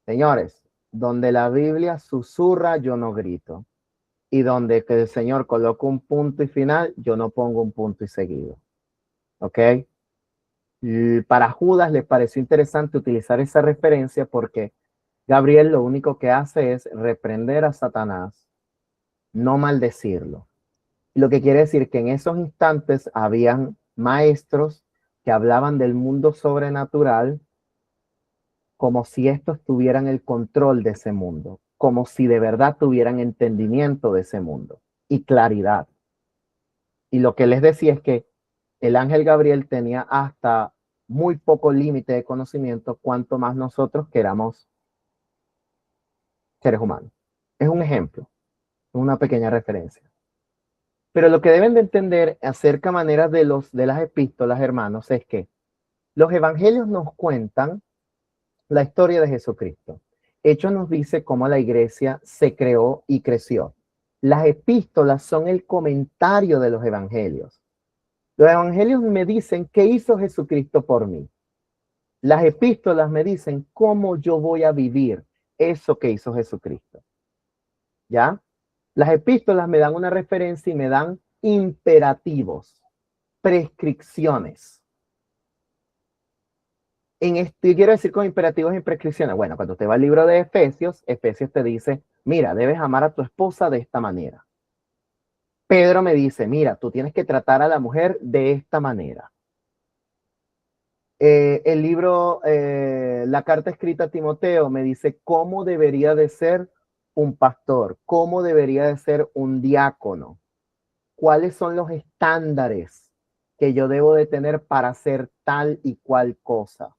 Señores, donde la Biblia susurra, yo no grito. Y donde que el Señor coloca un punto y final, yo no pongo un punto y seguido. ¿Ok? Y para Judas le pareció interesante utilizar esa referencia porque Gabriel lo único que hace es reprender a Satanás, no maldecirlo. Lo que quiere decir que en esos instantes habían maestros que hablaban del mundo sobrenatural como si estos tuvieran el control de ese mundo, como si de verdad tuvieran entendimiento de ese mundo y claridad. Y lo que les decía es que el ángel Gabriel tenía hasta muy poco límite de conocimiento, cuanto más nosotros que éramos seres humanos. Es un ejemplo, una pequeña referencia. Pero lo que deben de entender acerca manera de las epístolas, hermanos, es que los evangelios nos cuentan la historia de Jesucristo. Hechos nos dice cómo la iglesia se creó y creció. Las epístolas son el comentario de los evangelios. Los evangelios me dicen qué hizo Jesucristo por mí. Las epístolas me dicen cómo yo voy a vivir eso que hizo Jesucristo. ¿Ya? Las epístolas me dan una referencia y me dan imperativos, prescripciones. ¿Qué quiero decir con imperativos y prescripciones? Bueno, cuando te va al libro de Efesios, Efesios te dice, mira, debes amar a tu esposa de esta manera. Pedro me dice, mira, tú tienes que tratar a la mujer de esta manera. El libro, la carta escrita a Timoteo me dice cómo debería de ser un pastor, cómo debería de ser un diácono, cuáles son los estándares que yo debo de tener para hacer tal y cual cosa,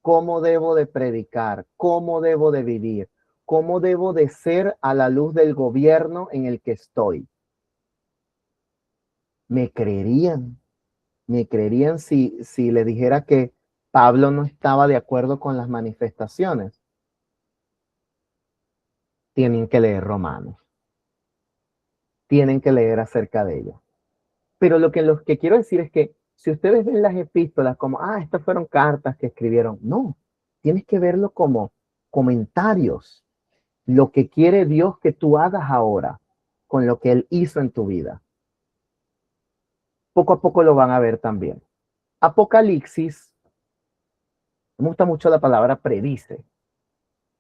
cómo debo de predicar, cómo debo de vivir, cómo debo de ser a la luz del gobierno en el que estoy. ¿Me creerían si le dijera que Pablo no estaba de acuerdo con las manifestaciones? Tienen que leer Romanos. Tienen que leer acerca de ello. Pero lo que quiero decir es que si ustedes ven las epístolas como, estas fueron cartas que escribieron, no, tienes que verlo como comentarios, lo que quiere Dios que tú hagas ahora con lo que Él hizo en tu vida. Poco a poco lo van a ver también. Apocalipsis, me gusta mucho la palabra predice,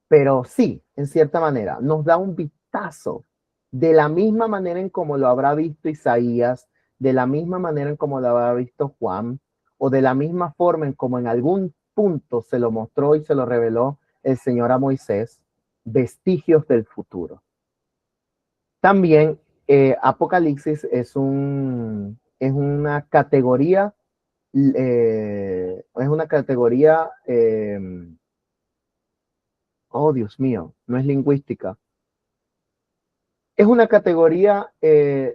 pero sí, en cierta manera, nos da un vistazo de la misma manera en como lo habrá visto Isaías, de la misma manera en como lo habrá visto Juan, o de la misma forma en como en algún punto se lo mostró y se lo reveló el Señor a Moisés, vestigios del futuro. También Apocalipsis es una categoría, oh Dios mío, no es lingüística. Es una categoría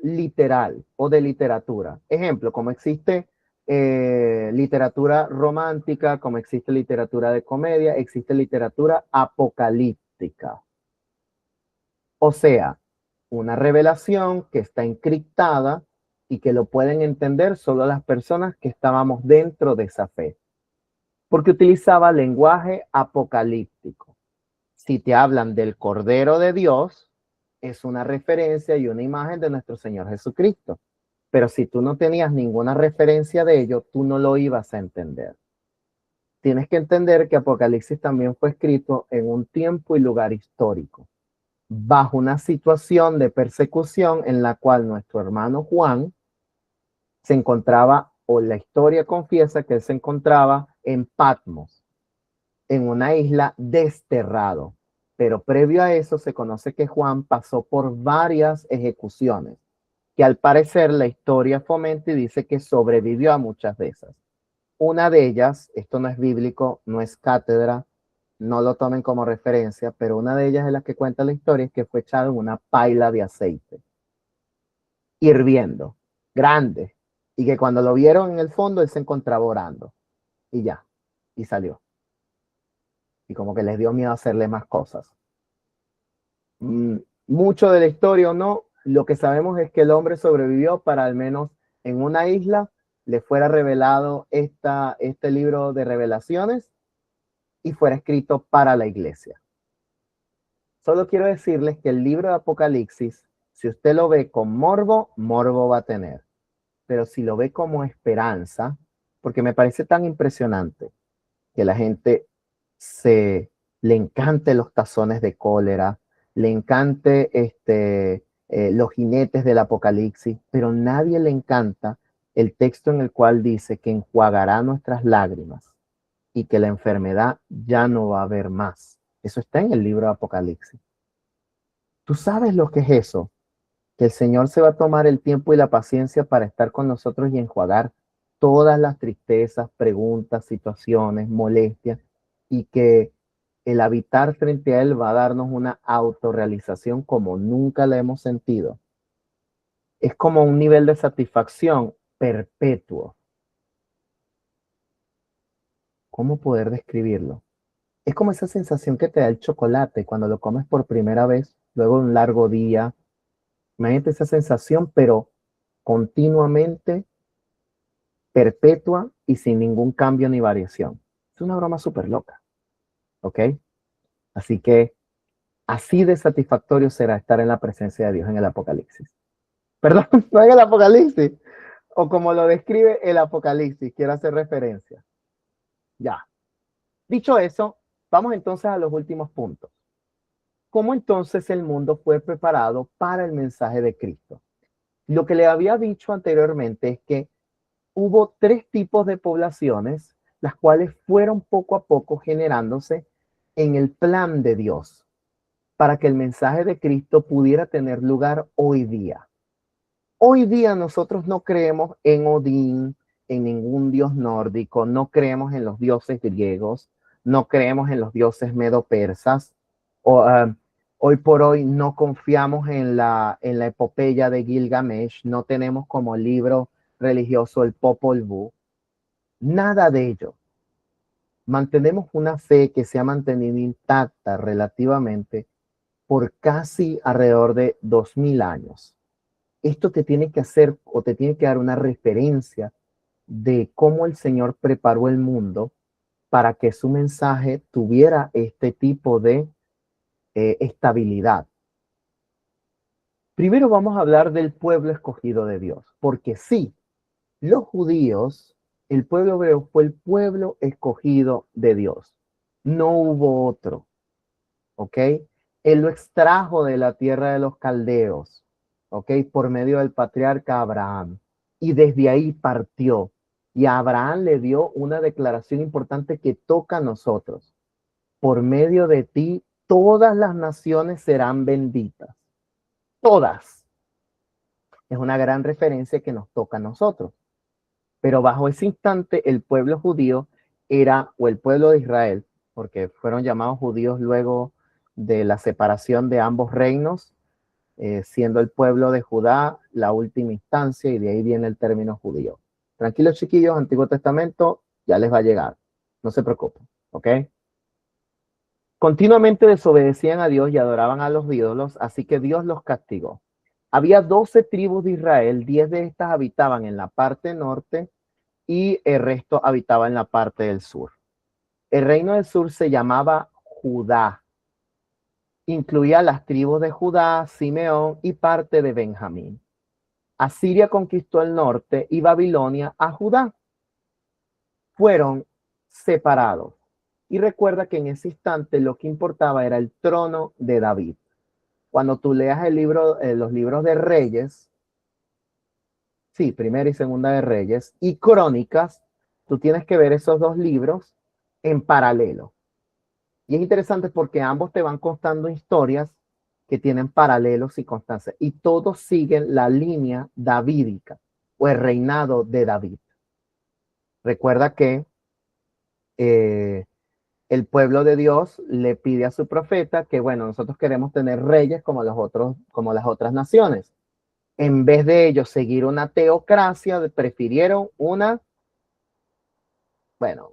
literal o de literatura. Ejemplo, como existe literatura romántica, como existe literatura de comedia, existe literatura apocalíptica. O sea, una revelación que está encriptada y que lo pueden entender solo las personas que estábamos dentro de esa fe. Porque utilizaba lenguaje apocalíptico. Si te hablan del Cordero de Dios, es una referencia y una imagen de nuestro Señor Jesucristo. Pero si tú no tenías ninguna referencia de ello, tú no lo ibas a entender. Tienes que entender que Apocalipsis también fue escrito en un tiempo y lugar histórico. bajo una situación de persecución en la cual nuestro hermano Juan se encontraba, o la historia confiesa que él se encontraba en Patmos, en una isla desterrado. Pero previo a eso se conoce que Juan pasó por varias ejecuciones, que al parecer la historia fomenta y dice que sobrevivió a muchas de esas. Una de ellas, esto no es bíblico, no es cátedra, no lo tomen como referencia, pero una de ellas es la que cuenta la historia, es que fue echado en una paila de aceite, hirviendo, grande, y que cuando lo vieron en el fondo, él se encontraba orando, y ya, y salió. Y como que les dio miedo hacerle más cosas. Mucho de la historia o no, lo que sabemos es que el hombre sobrevivió para al menos en una isla le fuera revelado este libro de revelaciones y fuera escrito para la iglesia. Solo quiero decirles que el libro de Apocalipsis, si usted lo ve con morbo, morbo va a tener. Pero si lo ve como esperanza, porque me parece tan impresionante que la gente le encante los tazones de cólera, le encante los jinetes del Apocalipsis, pero nadie le encanta el texto en el cual dice que enjuagará nuestras lágrimas y que la enfermedad ya no va a haber más. Eso está en el libro de Apocalipsis. ¿Tú sabes lo que es eso? Que el Señor se va a tomar el tiempo y la paciencia para estar con nosotros y enjuagar todas las tristezas, preguntas, situaciones, molestias, y que el habitar frente a Él va a darnos una autorrealización como nunca la hemos sentido. Es como un nivel de satisfacción perpetuo. ¿Cómo poder describirlo? Es como esa sensación que te da el chocolate cuando lo comes por primera vez, luego de un largo día. Imagínate esa sensación, pero continuamente, perpetua y sin ningún cambio ni variación. Es una broma súper loca, ¿ok? Así que así de satisfactorio será estar en la presencia de Dios en el Apocalipsis. Perdón, no en el Apocalipsis, o como lo describe el Apocalipsis, quiero hacer referencia. Ya. Dicho eso, vamos entonces a los últimos puntos. ¿Cómo entonces el mundo fue preparado para el mensaje de Cristo? Lo que le había dicho anteriormente es que hubo tres tipos de poblaciones, las cuales fueron poco a poco generándose en el plan de Dios para que el mensaje de Cristo pudiera tener lugar hoy día. Hoy día nosotros no creemos en Odín, en ningún dios nórdico, no creemos en los dioses griegos, no creemos en los dioses medo-persas. Hoy por hoy no confiamos en la epopeya de Gilgamesh, no tenemos como libro religioso el Popol Vuh, nada de ello. Mantenemos una fe que se ha mantenido intacta relativamente por casi alrededor de 2000 años. Esto te tiene que hacer o te tiene que dar una referencia de cómo el Señor preparó el mundo para que su mensaje tuviera este tipo de estabilidad. Primero vamos a hablar del pueblo escogido de Dios, porque sí, los judíos, el pueblo hebreo fue el pueblo escogido de Dios. No hubo otro, ¿ok? Él lo extrajo de la tierra de los caldeos, ¿ok? Por medio del patriarca Abraham. Y desde ahí partió. Y a Abraham le dio una declaración importante que toca a nosotros. Por medio de ti, todas las naciones serán benditas. Todas. Es una gran referencia que nos toca a nosotros. Pero bajo ese instante, el pueblo judío era, o el pueblo de Israel, porque fueron llamados judíos luego de la separación de ambos reinos, siendo el pueblo de Judá la última instancia, y de ahí viene el término judío. Tranquilos, chiquillos, Antiguo Testamento ya les va a llegar. No se preocupen, ¿ok? Continuamente desobedecían a Dios y adoraban a los ídolos, así que Dios los castigó. Había 12 tribus de Israel, 10 de estas habitaban en la parte norte y el resto habitaba en la parte del sur. El reino del sur se llamaba Judá. Incluía las tribus de Judá, Simeón y parte de Benjamín. Asiria conquistó el norte y Babilonia a Judá. Fueron separados. Y recuerda que en ese instante lo que importaba era el trono de David. Cuando tú leas el libro, los libros de Reyes, sí, Primera y Segunda de Reyes, y Crónicas, tú tienes que ver esos dos libros en paralelo. Y es interesante porque ambos te van contando historias que tienen paralelos y constancias, y todos siguen la línea davídica o el reinado de David. Recuerda que el pueblo de Dios le pide a su profeta que, bueno, nosotros queremos tener reyes como como las otras naciones. En vez de ellos seguir una teocracia, prefirieron bueno,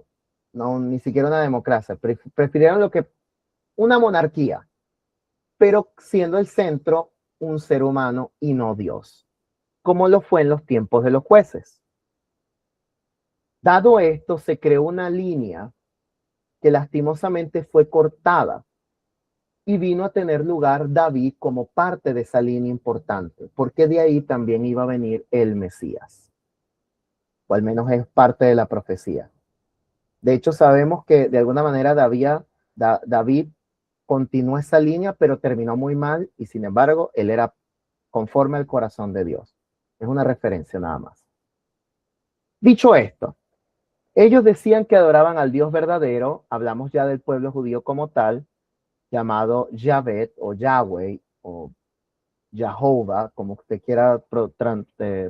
no, ni siquiera una democracia, prefirieron una monarquía, pero siendo el centro un ser humano y no Dios, como lo fue en los tiempos de los jueces. Dado esto, se creó una línea que lastimosamente fue cortada y vino a tener lugar David como parte de esa línea importante, porque de ahí también iba a venir el Mesías, o al menos es parte de la profecía. De hecho, sabemos que de alguna manera David continuó esa línea, pero terminó muy mal y sin embargo, él era conforme al corazón de Dios. Es una referencia nada más. Dicho esto, ellos decían que adoraban al Dios verdadero, hablamos ya del pueblo judío como tal, llamado Yahvé o Yahweh o Jehová, como usted quiera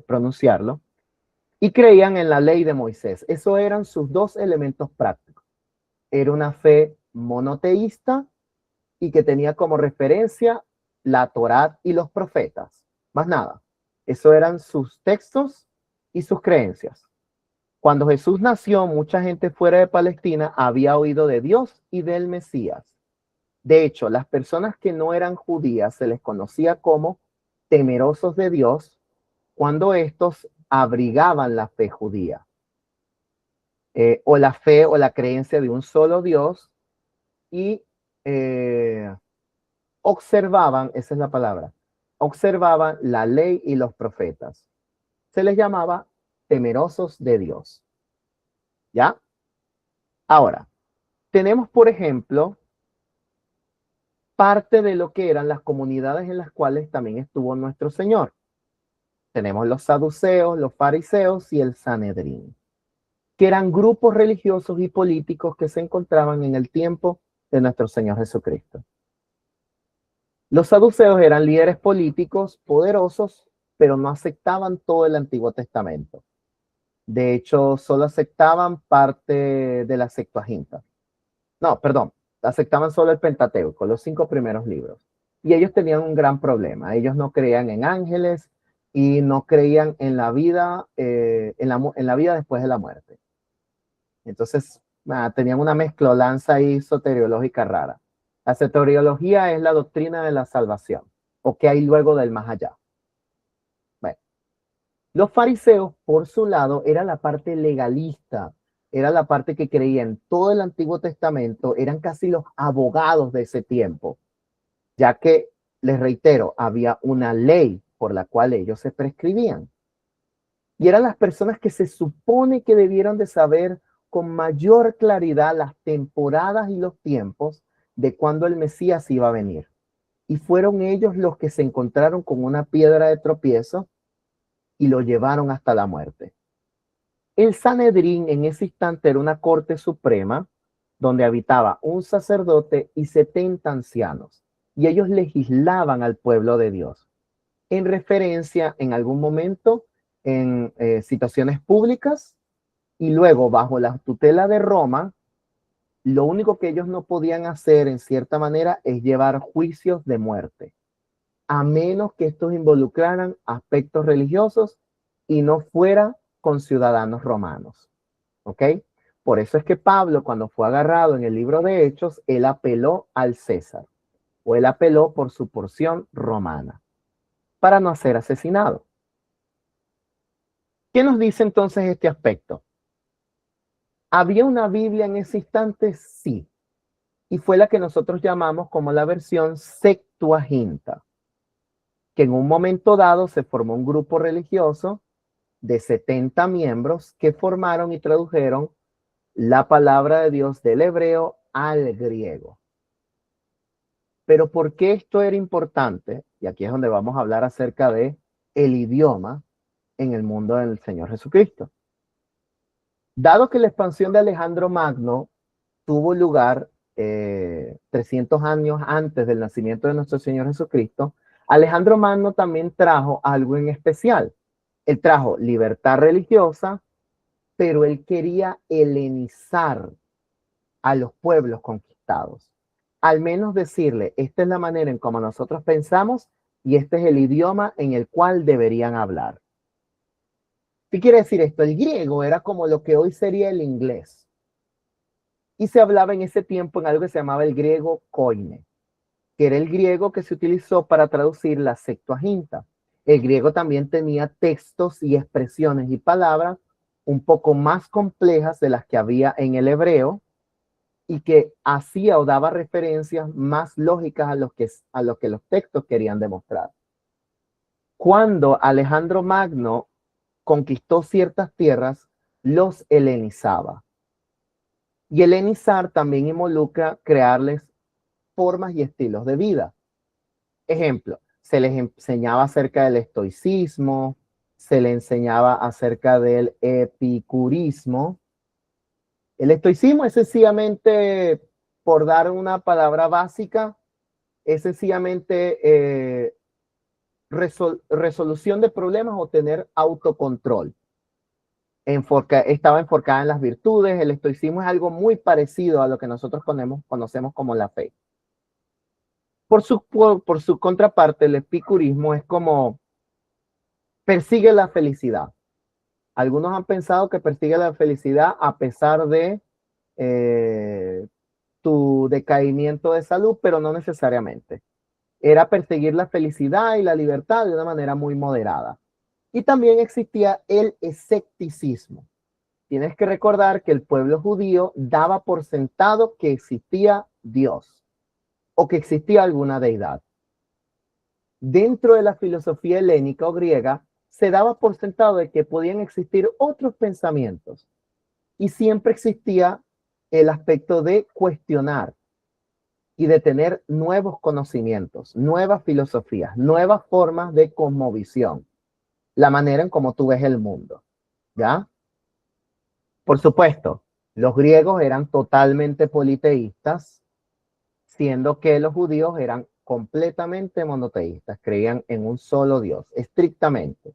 pronunciarlo, y creían en la ley de Moisés. Esos eran sus dos elementos prácticos. Era una fe monoteísta y que tenía como referencia la Torá y los profetas. Más nada. Eso eran sus textos y sus creencias. Cuando Jesús nació, mucha gente fuera de Palestina había oído de Dios y del Mesías. De hecho, las personas que no eran judías se les conocía como temerosos de Dios cuando estos abrigaban la fe judía. O la fe o la creencia de un solo Dios y observaban, esa es la palabra, observaban la ley y los profetas. Se les llamaba temerosos de Dios. ¿Ya? Ahora, tenemos, por ejemplo, parte de lo que eran las comunidades en las cuales también estuvo nuestro Señor. Tenemos los saduceos, los fariseos y el Sanedrín, que eran grupos religiosos y políticos que se encontraban en el tiempo de nuestro Señor Jesucristo. Los saduceos eran líderes políticos poderosos, pero no aceptaban todo el Antiguo Testamento. De hecho, solo aceptaban parte de la Septuaginta. No, perdón, aceptaban solo el Pentateuco, los 5 primeros libros. Y ellos tenían un gran problema. Ellos no creían en ángeles y no creían en la vida, en la vida después de la muerte. Entonces, tenían una mezcolanza ahí soteriológica rara. La soteriología es la doctrina de la salvación, o qué hay luego del más allá. Bueno, los fariseos, por su lado, era la parte legalista, era la parte que creía en todo el Antiguo Testamento, eran casi los abogados de ese tiempo, ya que, les reitero, había una ley por la cual ellos se prescribían. Y eran las personas que se supone que debieron de saber con mayor claridad las temporadas y los tiempos de cuando el Mesías iba a venir. Y fueron ellos los que se encontraron con una piedra de tropiezo y lo llevaron hasta la muerte. El Sanedrín en ese instante era una corte suprema donde habitaba un sacerdote y 70 ancianos. Y ellos legislaban al pueblo de Dios en referencia en algún momento en situaciones públicas y luego bajo la tutela de Roma, lo único que ellos no podían hacer en cierta manera es llevar juicios de muerte, a menos que estos involucraran aspectos religiosos y no fuera con ciudadanos romanos. ¿Ok? Por eso es que Pablo, cuando fue agarrado en el libro de Hechos, él apeló al César, o él apeló por su porción romana, para no ser asesinado. ¿Qué nos dice entonces este aspecto? ¿Había una Biblia en ese instante? Sí. Y fue la que nosotros llamamos como la versión Septuaginta, que en un momento dado se formó un grupo religioso de 70 miembros que formaron y tradujeron la palabra de Dios del hebreo al griego. Pero ¿por qué esto era importante? Y aquí es donde vamos a hablar acerca de el idioma en el mundo del Señor Jesucristo. Dado que la expansión de Alejandro Magno tuvo lugar 300 años antes del nacimiento de nuestro Señor Jesucristo, Alejandro Magno también trajo algo en especial. Él trajo libertad religiosa, pero él quería helenizar a los pueblos conquistados. Al menos decirle, esta es la manera en cómo nosotros pensamos y este es el idioma en el cual deberían hablar. ¿Qué quiere decir esto? El griego era como lo que hoy sería el inglés. Y se hablaba en ese tiempo en algo que se llamaba el griego koine, que era el griego que se utilizó para traducir la Septuaginta. El griego también tenía textos y expresiones y palabras un poco más complejas de las que había en el hebreo y que hacía o daba referencias más lógicas a lo que los textos querían demostrar. Cuando Alejandro Magno conquistó ciertas tierras, los helenizaba. Y helenizar también involucra crearles formas y estilos de vida. Ejemplo, se les enseñaba acerca del estoicismo, se les enseñaba acerca del epicurismo. El estoicismo es sencillamente, por dar una palabra básica, es sencillamente resolución de problemas o tener autocontrol. Estaba enfocada en las virtudes. El estoicismo es algo muy parecido a lo que nosotros conocemos como la fe. Por su contraparte, el epicurismo es como persigue la felicidad. Algunos han pensado que persigue la felicidad a pesar de tu decaimiento de salud, pero no necesariamente. Era perseguir la felicidad y la libertad de una manera muy moderada. Y también existía el escepticismo. Tienes que recordar que el pueblo judío daba por sentado que existía Dios o que existía alguna deidad. Dentro de la filosofía helénica o griega, se daba por sentado de que podían existir otros pensamientos y siempre existía el aspecto de cuestionar y de tener nuevos conocimientos, nuevas filosofías, nuevas formas de cosmovisión, la manera en cómo tú ves el mundo, ¿ya? Por supuesto, los griegos eran totalmente politeístas, siendo que los judíos eran completamente monoteístas, creían en un solo Dios, estrictamente.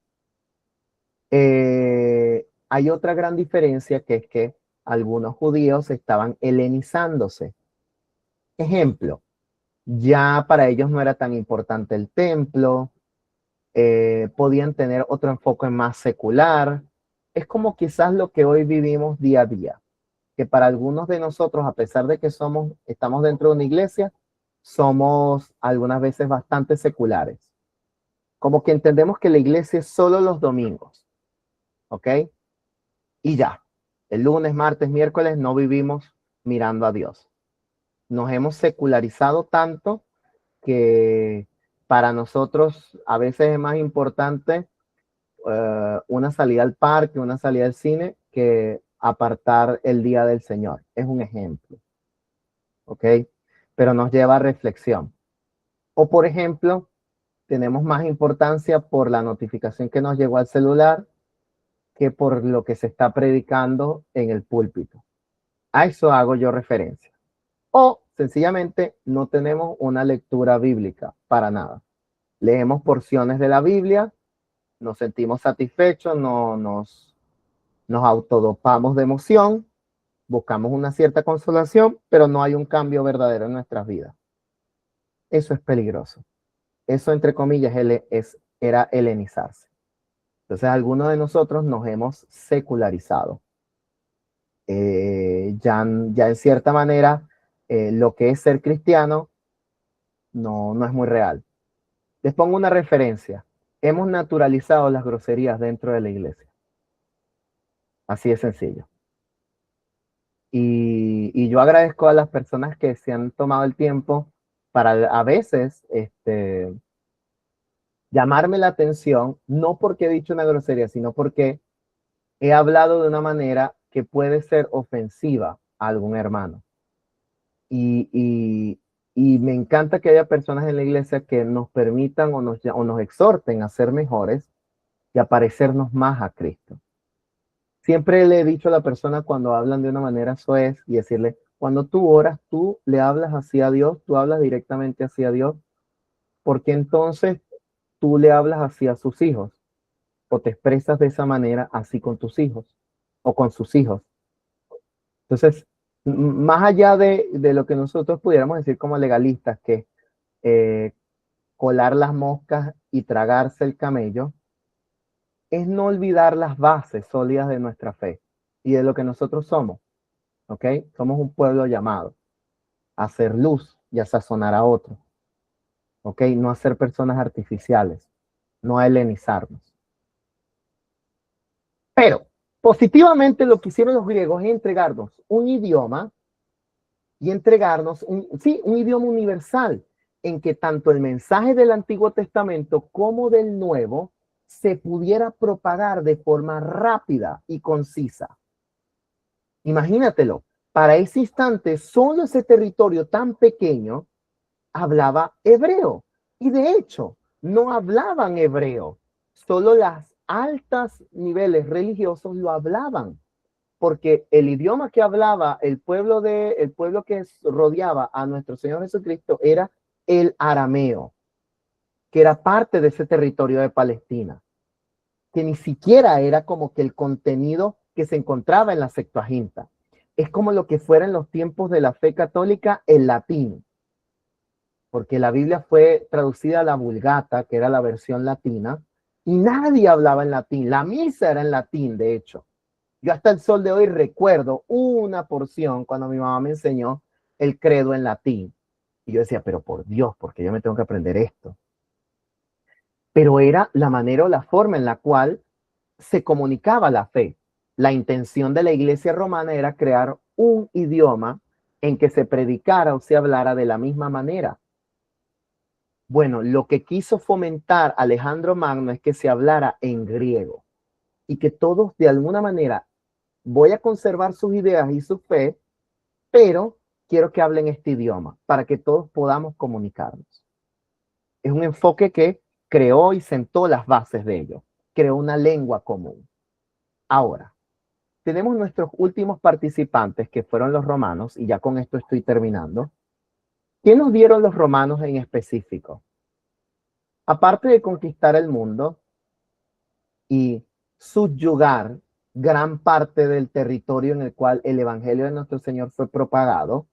Hay otra gran diferencia, que es que algunos judíos estaban helenizándose. Ejemplo, ya para ellos no era tan importante el templo, podían tener otro enfoque más secular. Es como quizás lo que hoy vivimos día a día, que para algunos de nosotros, a pesar de que estamos dentro de una iglesia, somos algunas veces bastante seculares. Como que entendemos que la iglesia es solo los domingos, ¿ok? Y ya, el lunes, martes, miércoles no vivimos mirando a Dios. Nos hemos secularizado tanto que para nosotros a veces es más importante una salida al parque, una salida al cine, que apartar el día del Señor. Es un ejemplo, ¿ok? Pero nos lleva a reflexión. O por ejemplo, tenemos más importancia por la notificación que nos llegó al celular que por lo que se está predicando en el púlpito. A eso hago yo referencia. O sencillamente no tenemos una lectura bíblica para nada. Leemos porciones de la Biblia, nos sentimos satisfechos, nos autodopamos de emoción, buscamos una cierta consolación, pero no hay un cambio verdadero en nuestras vidas. Eso es peligroso. Eso, entre comillas, era helenizarse. Entonces, algunos de nosotros nos hemos secularizado. Ya en cierta manera, lo que es ser cristiano no es muy real. Les pongo una referencia. Hemos naturalizado las groserías dentro de la iglesia. Así de sencillo. Y yo agradezco a las personas que se han tomado el tiempo para a veces llamarme la atención, no porque he dicho una grosería, sino porque he hablado de una manera que puede ser ofensiva a algún hermano. Y Y me encanta que haya personas en la iglesia que nos permitan o nos exhorten a ser mejores y a parecernos más a Cristo. Siempre le he dicho a la persona cuando hablan de una manera soez y decirle, cuando tú oras, tú le hablas hacia Dios, tú hablas directamente hacia Dios, porque entonces tú le hablas hacia sus hijos o te expresas de esa manera así con tus hijos o con sus hijos. Entonces, más allá de lo que nosotros pudiéramos decir como legalistas, que colar las moscas y tragarse el camello, es no olvidar las bases sólidas de nuestra fe y de lo que nosotros somos, ¿ok? Somos un pueblo llamado a hacer luz y a sazonar a otros, ¿ok? No a ser personas artificiales, no a helenizarnos. Pero positivamente lo que hicieron los griegos es entregarnos un idioma y entregarnos un idioma universal en que tanto el mensaje del Antiguo Testamento como del Nuevo se pudiera propagar de forma rápida y concisa. Imagínatelo, para ese instante solo ese territorio tan pequeño hablaba hebreo y de hecho no hablaban hebreo, solo las altas niveles religiosos lo hablaban, porque el idioma que hablaba el pueblo que rodeaba a nuestro Señor Jesucristo era el arameo, que era parte de ese territorio de Palestina, que ni siquiera era como que el contenido que se encontraba en la Septuaginta. Es como lo que fuera en los tiempos de la fe católica el latín, porque la Biblia fue traducida a la Vulgata, que era la versión latina, y nadie hablaba en latín. La misa era en latín, de hecho. Yo hasta el sol de hoy recuerdo una porción cuando mi mamá me enseñó el credo en latín. Y yo decía, pero por Dios, porque yo me tengo que aprender esto. Pero era la manera o la forma en la cual se comunicaba la fe. La intención de la iglesia romana era crear un idioma en que se predicara o se hablara de la misma manera. Bueno, lo que quiso fomentar Alejandro Magno es que se hablara en griego y que todos de alguna manera voy a conservar sus ideas y su fe, pero quiero que hablen este idioma para que todos podamos comunicarnos. Es un enfoque que creó y sentó las bases de ello, creó una lengua común. Ahora, tenemos nuestros últimos participantes que fueron los romanos, y ya con esto estoy terminando. ¿Qué nos dieron los romanos en específico? Aparte de conquistar el mundo y subyugar gran parte del territorio en el cual el evangelio de nuestro Señor fue propagado,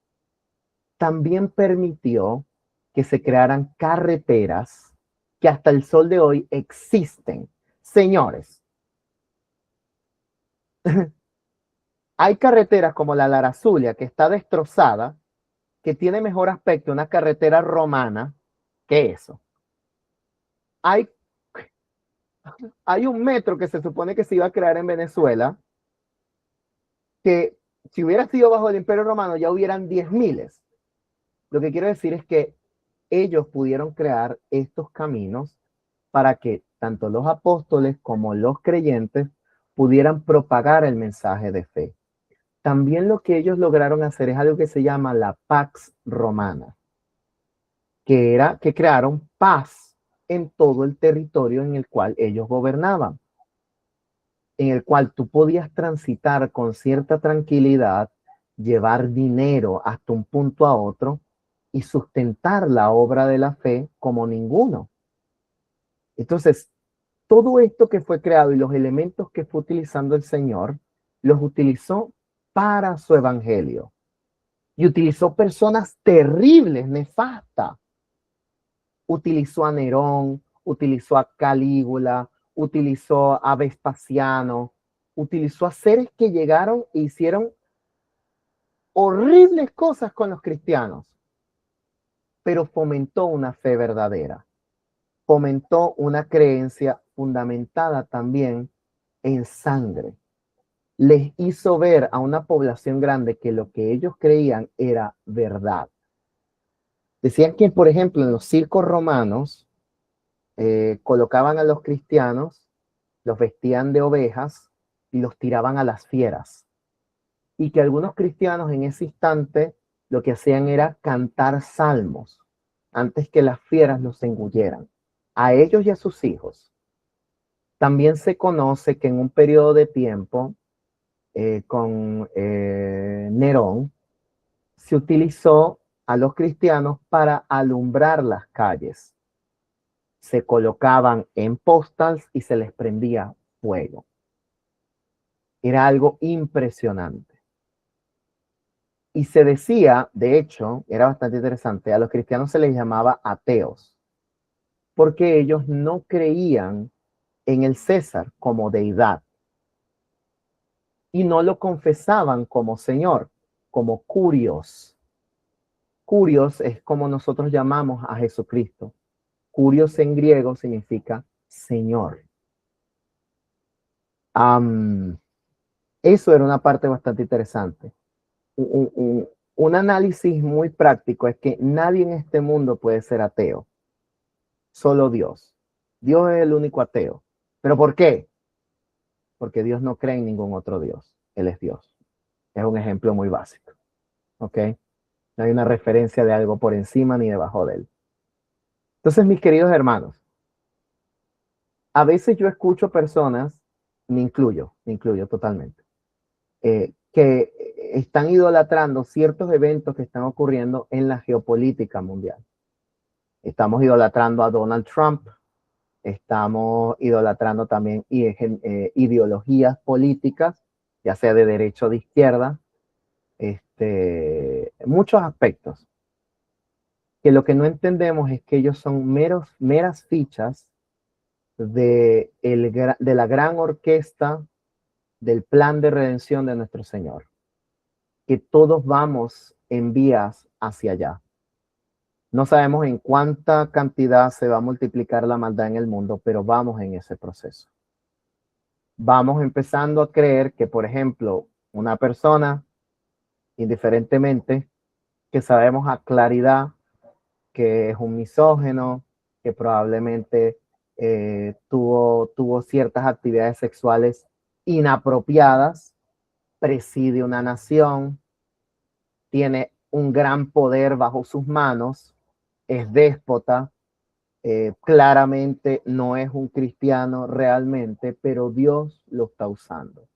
también permitió que se crearan carreteras que hasta el sol de hoy existen. Señores, hay carreteras como la Lara Zulia, que está destrozada, que tiene mejor aspecto una carretera romana que eso. Hay un metro que se supone que se iba a crear en Venezuela, que si hubiera sido bajo el Imperio Romano ya hubieran 10.000. Lo que quiero decir es que ellos pudieron crear estos caminos para que tanto los apóstoles como los creyentes pudieran propagar el mensaje de fe. También lo que ellos lograron hacer es algo que se llama la Pax Romana, que era que crearon paz en todo el territorio en el cual ellos gobernaban, en el cual tú podías transitar con cierta tranquilidad, llevar dinero hasta un punto a otro y sustentar la obra de la fe como ninguno. Entonces, todo esto que fue creado y los elementos que fue utilizando el Señor, los utilizó para su evangelio. Y utilizó personas terribles, nefastas. Utilizó a Nerón, utilizó a Calígula, utilizó a Vespasiano, utilizó a seres que llegaron e hicieron horribles cosas con los cristianos, pero fomentó una fe verdadera, fomentó una creencia fundamentada también en sangre. Les hizo ver a una población grande que lo que ellos creían era verdad. Decían que, por ejemplo, en los circos romanos, colocaban a los cristianos, los vestían de ovejas y los tiraban a las fieras. Y que algunos cristianos en ese instante lo que hacían era cantar salmos antes que las fieras los engulleran, a ellos y a sus hijos. También se conoce que en un periodo de tiempo con Nerón, se utilizó a los cristianos para alumbrar las calles. Se colocaban en postals y se les prendía fuego. Era algo impresionante. Y se decía, de hecho, era bastante interesante, a los cristianos se les llamaba ateos, porque ellos no creían en el César como deidad y no lo confesaban como Señor, como Curios. Curios es como nosotros llamamos a Jesucristo. Curios en griego significa Señor. Eso era una parte bastante interesante. Un análisis muy práctico es que nadie en este mundo puede ser ateo. Solo Dios. Dios es el único ateo. ¿Pero por qué? Porque Dios no cree en ningún otro Dios. Él es Dios. Es un ejemplo muy básico. ¿Ok? No hay una referencia de algo por encima ni debajo de él. Entonces, mis queridos hermanos, a veces yo escucho personas, me incluyo totalmente, que están idolatrando ciertos eventos que están ocurriendo en la geopolítica mundial. Estamos idolatrando a Donald Trump, estamos idolatrando también ideologías políticas, ya sea de derecha o de izquierda, muchos aspectos, que lo que no entendemos es que ellos son meras fichas de la gran orquesta del plan de redención de nuestro Señor, que todos vamos en vías hacia allá. No sabemos en cuánta cantidad se va a multiplicar la maldad en el mundo, pero vamos en ese proceso. Vamos empezando a creer que, por ejemplo, una persona, indiferentemente, que sabemos a claridad que es un misógino, que probablemente tuvo ciertas actividades sexuales inapropiadas, preside una nación, tiene un gran poder bajo sus manos, es déspota, claramente no es un cristiano realmente, pero Dios lo está usando.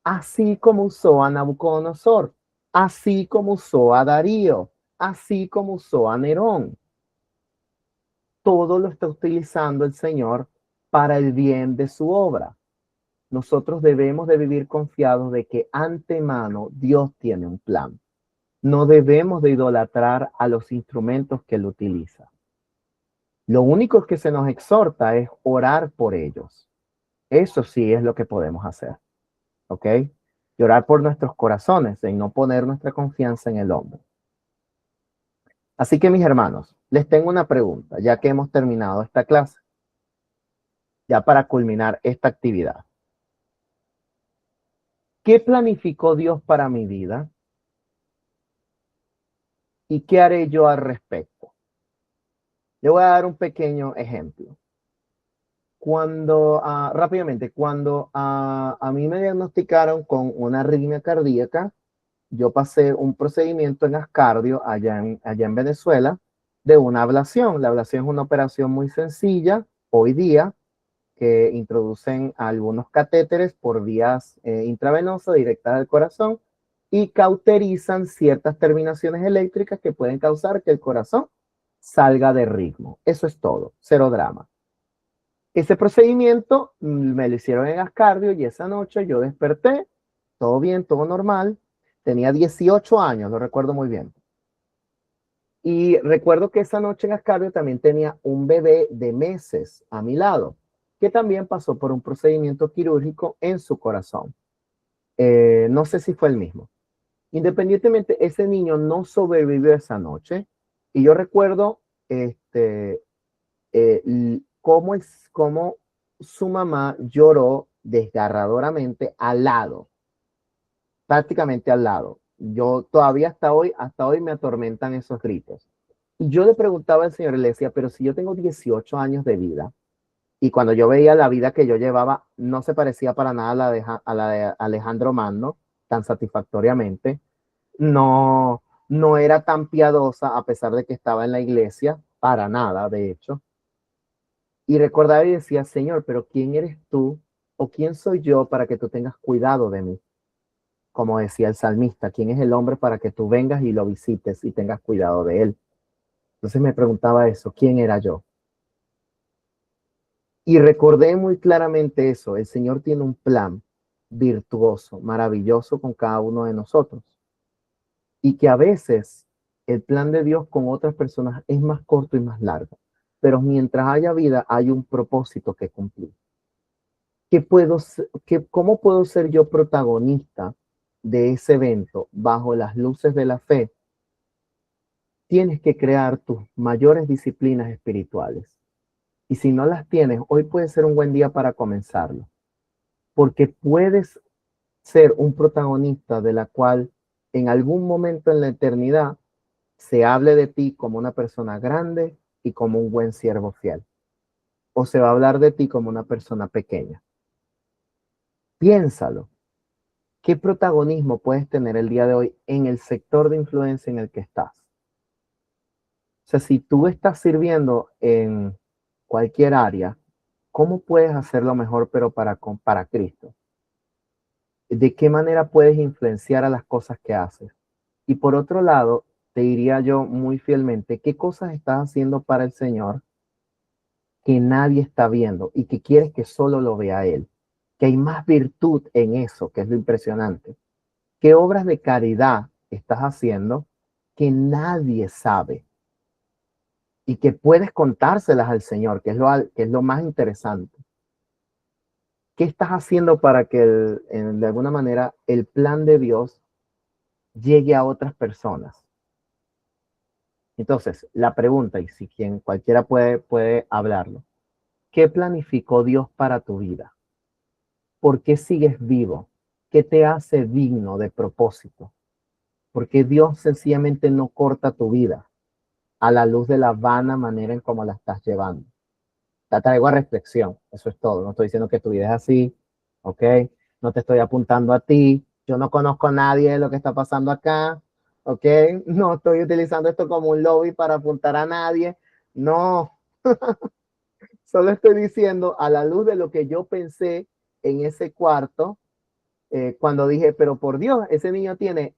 Así como usó a Nabucodonosor, así como usó a Darío, así como usó a Nerón. Todo lo está utilizando el Señor para el bien de su obra. Nosotros debemos de vivir confiados de que antemano Dios tiene un plan. No debemos de idolatrar a los instrumentos que Él utiliza. Lo único que se nos exhorta es orar por ellos. Eso sí es lo que podemos hacer. ¿Ok? Y orar por nuestros corazones, en no poner nuestra confianza en el hombre. Así que mis hermanos, les tengo una pregunta, ya que hemos terminado esta clase. Ya para culminar esta actividad. ¿Qué planificó Dios para mi vida? ¿Y qué haré yo al respecto? Le voy a dar un pequeño ejemplo. Rápidamente, cuando a mí me diagnosticaron con una arritmia cardíaca, yo pasé un procedimiento en Ascardio, allá en Venezuela, de una ablación. La ablación es una operación muy sencilla hoy día, que introducen algunos catéteres por vías intravenosas directas al corazón y cauterizan ciertas terminaciones eléctricas que pueden causar que el corazón salga de ritmo. Eso es todo, cero drama. Ese procedimiento me lo hicieron en Ascardio y esa noche yo desperté, todo bien, todo normal. Tenía 18 años, lo recuerdo muy bien. Y recuerdo que esa noche en Ascardio también tenía un bebé de meses a mi lado, que también pasó por un procedimiento quirúrgico en su corazón. No sé si fue el mismo. Independientemente, ese niño no sobrevivió esa noche. Y yo recuerdo cómo su mamá lloró desgarradoramente al lado, prácticamente al lado. Yo todavía hasta hoy me atormentan esos gritos. Y yo le preguntaba al Señor, le decía, pero si yo tengo 18 años de vida, y cuando yo veía la vida que yo llevaba, no se parecía para nada a la de Alejandro Magno, tan satisfactoriamente. No, no era tan piadosa a pesar de que estaba en la iglesia, para nada, de hecho. Y recordaba y decía, Señor, pero ¿quién eres tú o quién soy yo para que tú tengas cuidado de mí? Como decía el salmista, ¿quién es el hombre para que tú vengas y lo visites y tengas cuidado de él? Entonces me preguntaba eso, ¿quién era yo? Y recordé muy claramente eso, el Señor tiene un plan virtuoso, maravilloso con cada uno de nosotros. Y que a veces el plan de Dios con otras personas es más corto y más largo. Pero mientras haya vida, hay un propósito que cumplir. ¿Cómo puedo ser yo protagonista de ese evento bajo las luces de la fe? Tienes que crear tus mayores disciplinas espirituales. Y si no las tienes, hoy puede ser un buen día para comenzarlo. Porque puedes ser un protagonista de la cual en algún momento en la eternidad se hable de ti como una persona grande y como un buen siervo fiel. O se va a hablar de ti como una persona pequeña. Piénsalo. ¿Qué protagonismo puedes tener el día de hoy en el sector de influencia en el que estás? O sea, si tú estás sirviendo en cualquier área, ¿cómo puedes hacerlo mejor, pero para Cristo? ¿De qué manera puedes influenciar a las cosas que haces? Y por otro lado, te diría yo muy fielmente, ¿qué cosas estás haciendo para el Señor que nadie está viendo y que quieres que solo lo vea Él? Que hay más virtud en eso, que es lo impresionante. ¿Qué obras de caridad estás haciendo que nadie sabe y que puedes contárselas al Señor, que es lo más interesante? ¿Qué estás haciendo para que de alguna manera el plan de Dios llegue a otras personas? Entonces, la pregunta, y si cualquiera puede hablarlo, ¿qué planificó Dios para tu vida? ¿Por qué sigues vivo? ¿Qué te hace digno de propósito? Porque Dios sencillamente no corta tu vida a la luz de la vana manera en cómo la estás llevando. La traigo a reflexión, eso es todo. No estoy diciendo que tu vida es así, ¿ok? No te estoy apuntando a ti. Yo no conozco a nadie de lo que está pasando acá, ¿ok? No estoy utilizando esto como un lobby para apuntar a nadie. No, solo estoy diciendo a la luz de lo que yo pensé en ese cuarto, cuando dije, pero por Dios, ese niño tiene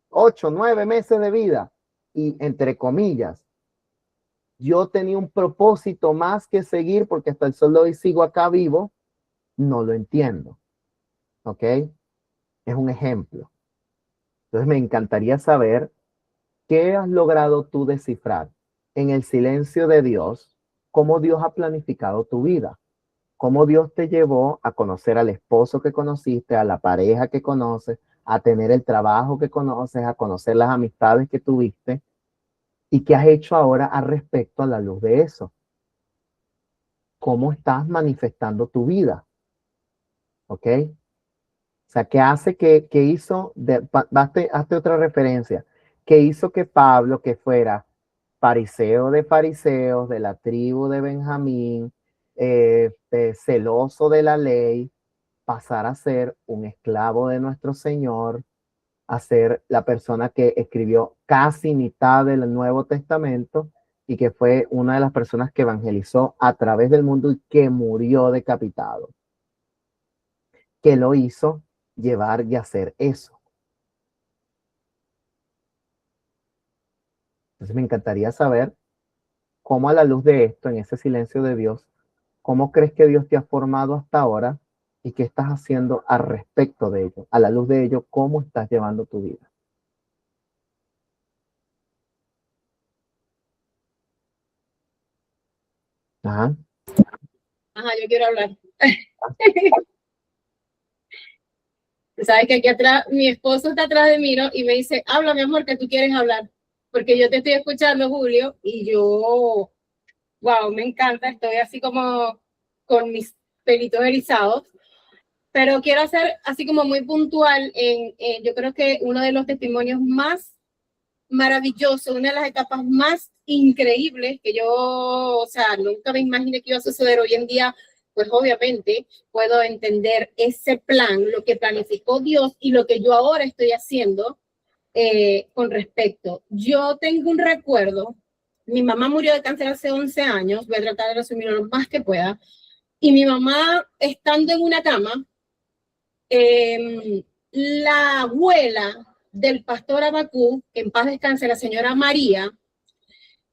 8, 9 meses de vida y entre comillas, yo tenía un propósito más que seguir porque hasta el sol de hoy sigo acá vivo, no lo entiendo. ¿Ok? Es un ejemplo. Entonces me encantaría saber qué has logrado tú descifrar en el silencio de Dios, cómo Dios ha planificado tu vida, cómo Dios te llevó a conocer al esposo que conociste, a la pareja que conoces, a tener el trabajo que conoces, a conocer las amistades que tuviste y qué has hecho ahora al respecto a la luz de eso. ¿Cómo estás manifestando tu vida? ¿Ok? O sea, ¿qué hace que hizo, hazte otra referencia, que hizo que Pablo, que fuera fariseo de fariseos, de la tribu de Benjamín, celoso de la ley, pasara a ser un esclavo de nuestro Señor, a ser la persona que escribió casi mitad del Nuevo Testamento y que fue una de las personas que evangelizó a través del mundo y que murió decapitado? Que lo hizo llevar y hacer eso. Entonces me encantaría saber cómo a la luz de esto, en ese silencio de Dios, cómo crees que Dios te ha formado hasta ahora y qué estás haciendo al respecto de ello. A la luz de ello, cómo estás llevando tu vida. Ajá. Ajá, yo quiero hablar. Sabes que aquí atrás, mi esposo está atrás de mí, ¿no? Y me dice, habla, mi amor, que tú quieres hablar. Porque yo te estoy escuchando, Julio, y yo, wow, me encanta, estoy así como con mis pelitos erizados. Pero quiero hacer así como muy puntual yo creo que uno de los testimonios más maravillosos, una de las etapas más increíbles que yo, o sea, nunca me imaginé que iba a suceder hoy en día. Pues obviamente puedo entender ese plan, lo que planificó Dios y lo que yo ahora estoy haciendo con respecto. Yo tengo un recuerdo, mi mamá murió de cáncer hace 11 años, voy a tratar de resumirlo lo más que pueda, y mi mamá estando en una cama, la abuela del pastor Abacú, en paz descanse, la señora María,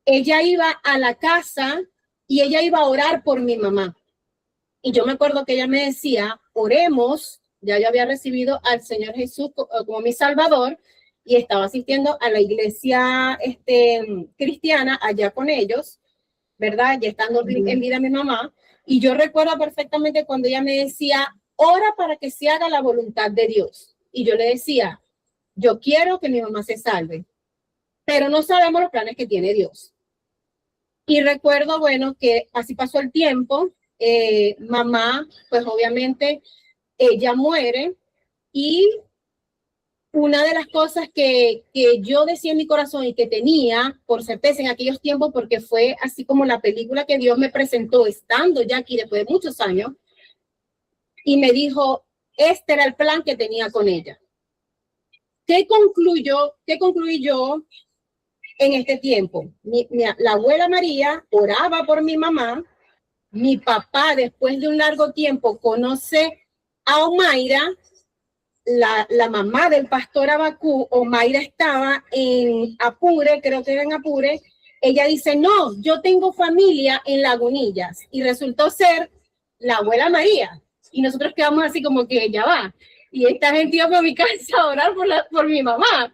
ella iba a la casa y ella iba a orar por mi mamá. Y yo me acuerdo que ella me decía, oremos, ya yo había recibido al Señor Jesús como mi Salvador y estaba asistiendo a la iglesia cristiana allá con ellos, ¿verdad? Ya estando en vida mi mamá. Y yo recuerdo perfectamente cuando ella me decía, ora para que se haga la voluntad de Dios. Y yo le decía, yo quiero que mi mamá se salve, pero no sabemos los planes que tiene Dios. Y recuerdo, bueno, que así pasó el tiempo, mamá, pues obviamente ella muere y una de las cosas que yo decía en mi corazón y que tenía por certeza en aquellos tiempos, porque fue así como la película que Dios me presentó estando ya aquí después de muchos años, y me dijo, este era el plan que tenía con ella. ¿Qué concluí yo en este tiempo? La abuela María oraba por mi mamá. Mi papá, después de un largo tiempo, conoce a Omaira, la mamá del pastor Abacú. Omaira estaba en Apure, creo que era en Apure. Ella dice, no, yo tengo familia en Lagunillas. Y resultó ser la abuela María. Y nosotros quedamos así como que ella va. Y esta gente iba por mi casa a orar por mi mamá.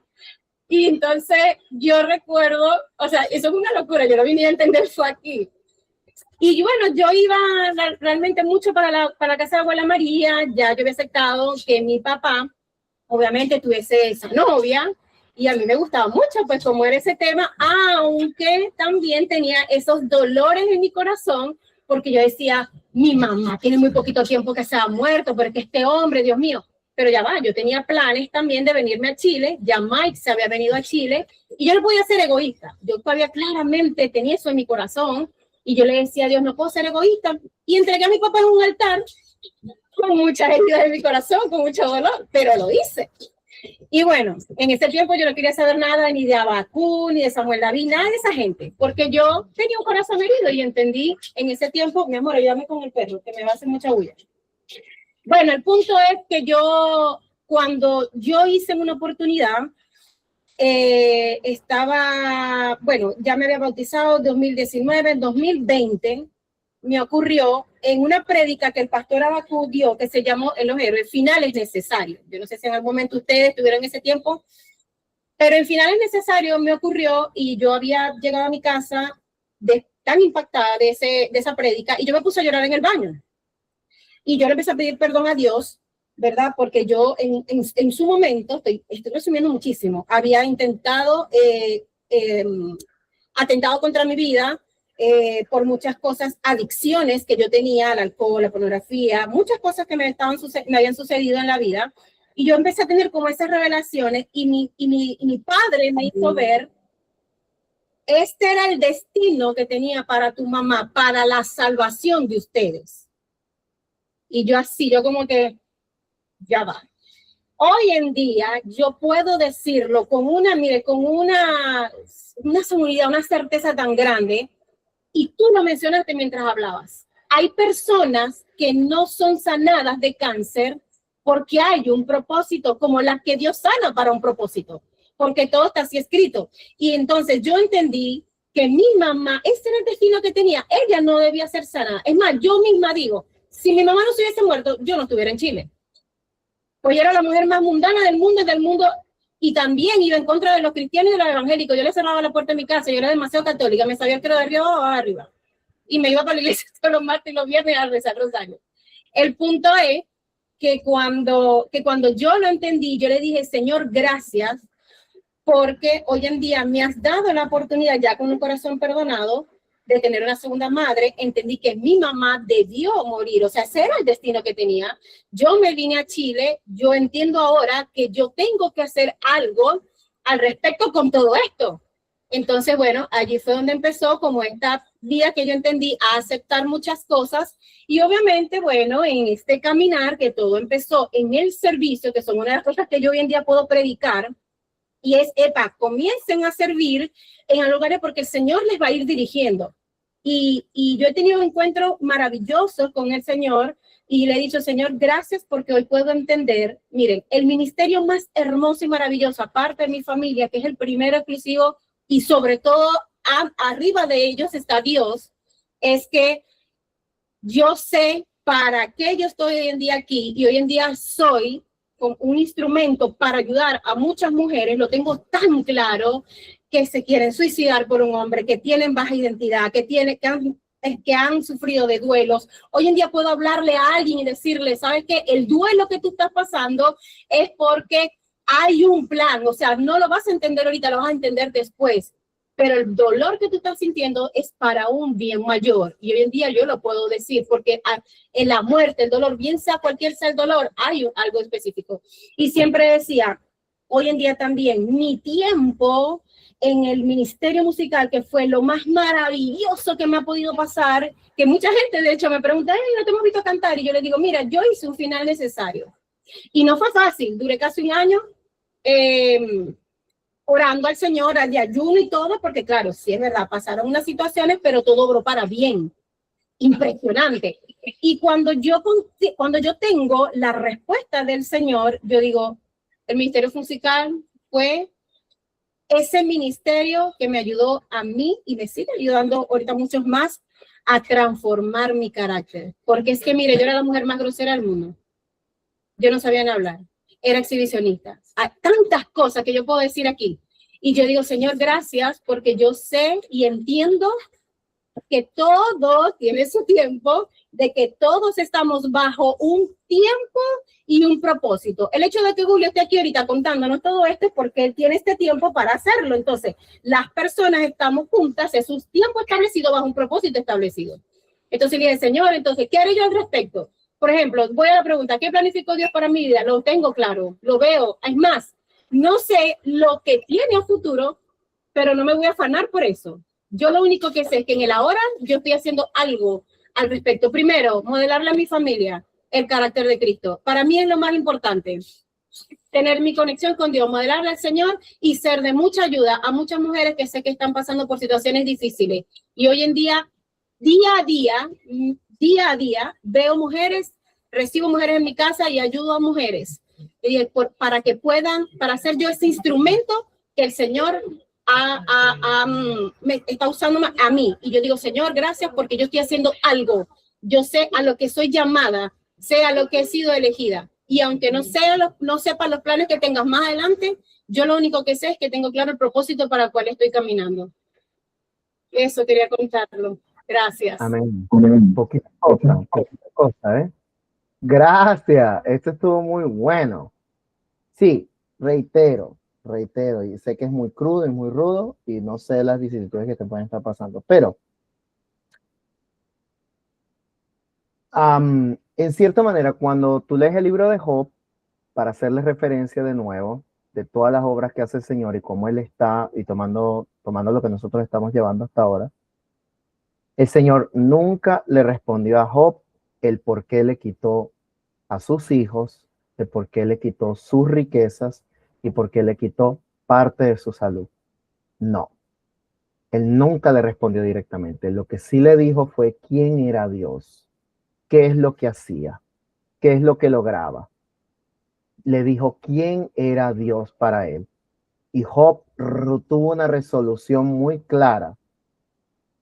Y entonces yo recuerdo, o sea, eso es una locura, yo no vine a entender eso aquí. Y bueno, yo iba realmente mucho para la casa de abuela María, ya yo había aceptado que mi papá, obviamente, tuviese esa novia, y a mí me gustaba mucho, pues, como era ese tema, aunque también tenía esos dolores en mi corazón, porque yo decía, mi mamá tiene muy poquito tiempo que se ha muerto, porque este hombre, Dios mío, pero ya va, yo tenía planes también de venirme a Chile, ya Mike se había venido a Chile, y yo no podía ser egoísta, yo todavía claramente tenía eso en mi corazón, y yo le decía a Dios, no puedo ser egoísta, y entregué a mi papá en un altar, con mucha herida en mi corazón, con mucho dolor, pero lo hice. Y bueno, en ese tiempo yo no quería saber nada ni de Abacú, ni de Samuel David, nada de esa gente, porque yo tenía un corazón herido y entendí en ese tiempo, mi amor, ayúdame con el perro, que me va a hacer mucha bulla. Bueno, el punto es que cuando yo hice una oportunidad, bueno, ya me había bautizado en 2019, en 2020, me ocurrió en una prédica que el pastor Abacú dio, que se llamó En los héroes, finales necesarios. Yo no sé si en algún momento ustedes estuvieron en ese tiempo, pero en finales necesarios me ocurrió y yo había llegado a mi casa tan impactada de esa prédica y yo me puse a llorar en el baño. Y yo le empecé a pedir perdón a Dios, ¿verdad? Porque yo en su momento, estoy resumiendo muchísimo, había intentado, atentado contra mi vida por muchas cosas, adicciones que yo tenía al alcohol, a la pornografía, muchas cosas que me habían sucedido en la vida. Y yo empecé a tener como esas revelaciones y mi padre me hizo ver, este era el destino que tenía para tu mamá, para la salvación de ustedes. Y yo como que, ya va. Hoy en día yo puedo decirlo con una seguridad, una certeza tan grande, y tú lo mencionaste mientras hablabas. Hay personas que no son sanadas de cáncer porque hay un propósito, como las que Dios sana para un propósito, porque todo está así escrito. Y entonces yo entendí que mi mamá, ese era el destino que tenía, ella no debía ser sanada. Es más, yo misma digo, si mi mamá no se hubiese muerto, yo no estuviera en Chile. Pues yo era la mujer más mundana del mundo, y también iba en contra de los cristianos y de los evangélicos. Yo le cerraba la puerta de mi casa, yo era demasiado católica, me sabía que era de arriba a arriba. Y me iba para la iglesia todos los martes y los viernes a rezar rosario. El punto es que cuando yo lo entendí, yo le dije, Señor, gracias, porque hoy en día me has dado la oportunidad, ya con un corazón perdonado, de tener una segunda madre. Entendí que mi mamá debió morir, o sea, ese era el destino que tenía. Yo me vine a Chile, yo entiendo ahora que yo tengo que hacer algo al respecto con todo esto. Entonces, bueno, allí fue donde empezó como esta vida que yo entendí a aceptar muchas cosas, y obviamente, bueno, en este caminar que todo empezó en el servicio, que son una de las cosas que yo hoy en día puedo predicar, y es, epa, comiencen a servir en lugares porque el Señor les va a ir dirigiendo. Y yo he tenido encuentros maravillosos con el Señor y le he dicho, Señor, gracias porque hoy puedo entender, miren, el ministerio más hermoso y maravilloso, aparte de mi familia, que es el primero exclusivo y sobre todo arriba de ellos está Dios, es que yo sé para qué yo estoy hoy en día aquí y hoy en día soy con un instrumento para ayudar a muchas mujeres, lo tengo tan claro, que se quieren suicidar por un hombre, que tienen baja identidad, que han sufrido de duelos. Hoy en día puedo hablarle a alguien y decirle, ¿sabes qué? El duelo que tú estás pasando es porque hay un plan, o sea, no lo vas a entender ahorita, lo vas a entender después, pero el dolor que tú estás sintiendo es para un bien mayor. Y hoy en día yo lo puedo decir, porque en la muerte, el dolor, bien sea cualquier sea el dolor, hay algo específico. Y siempre decía, hoy en día también, mi tiempo en el ministerio musical, que fue lo más maravilloso que me ha podido pasar, que mucha gente de hecho me pregunta, ¿no te hemos visto cantar? Y yo les digo, mira, yo hice un final necesario. Y no fue fácil, duré casi un año orando al Señor, de ayuno y todo, porque claro, sí es verdad, pasaron unas situaciones, pero todo obró para bien. Impresionante. Y cuando yo tengo la respuesta del Señor, yo digo, el ministerio musical fue ese ministerio que me ayudó a mí y me sigue ayudando ahorita muchos más a transformar mi carácter. Porque es que, mire, yo era la mujer más grosera del mundo. Yo no sabía ni hablar. Era exhibicionista. Hay tantas cosas que yo puedo decir aquí. Y yo digo, Señor, gracias, porque yo sé y entiendo que todo tiene su tiempo, de que todos estamos bajo un tiempo y un propósito. El hecho de que Julio esté aquí ahorita contándonos todo esto es porque él tiene este tiempo para hacerlo. Entonces, las personas estamos juntas, es un tiempo establecido bajo un propósito establecido. Entonces, le dije, Señor, entonces, ¿qué haré yo al respecto? Por ejemplo, voy a la pregunta, ¿qué planificó Dios para mi vida? Lo tengo claro, lo veo. Es más, no sé lo que tiene a futuro, pero no me voy a afanar por eso. Yo lo único que sé es que en el ahora yo estoy haciendo algo al respecto. Primero, modelarle a mi familia el carácter de Cristo. Para mí es lo más importante. Tener mi conexión con Dios, modelarle al Señor y ser de mucha ayuda a muchas mujeres que sé que están pasando por situaciones difíciles. Y hoy en día, día a día, veo mujeres, recibo mujeres en mi casa y ayudo a mujeres para que puedan, para ser yo ese instrumento que el Señor me está usando a mí. Y yo digo, Señor, gracias porque yo estoy haciendo algo. Yo sé a lo que soy llamada, sé a lo que he sido elegida. Y aunque no sepa los planes que tengas más adelante, yo lo único que sé es que tengo claro el propósito para el cual estoy caminando. Eso quería contarlo. Gracias. Amén. Poquita cosa, ¿eh? Gracias. Esto estuvo muy bueno. Sí, reitero, y sé que es muy crudo y muy rudo y no sé las vicisitudes que te pueden estar pasando, pero en cierta manera, cuando tú lees el libro de Job, para hacerle referencia de nuevo de todas las obras que hace el Señor y cómo Él está, y tomando lo que nosotros estamos llevando hasta ahora, el Señor nunca le respondió a Job el por qué le quitó a sus hijos, el por qué le quitó sus riquezas y por qué le quitó parte de su salud. No, él nunca le respondió directamente. Lo que sí le dijo fue quién era Dios, qué es lo que hacía, qué es lo que lograba. Le dijo quién era Dios para él. Y Job tuvo una resolución muy clara.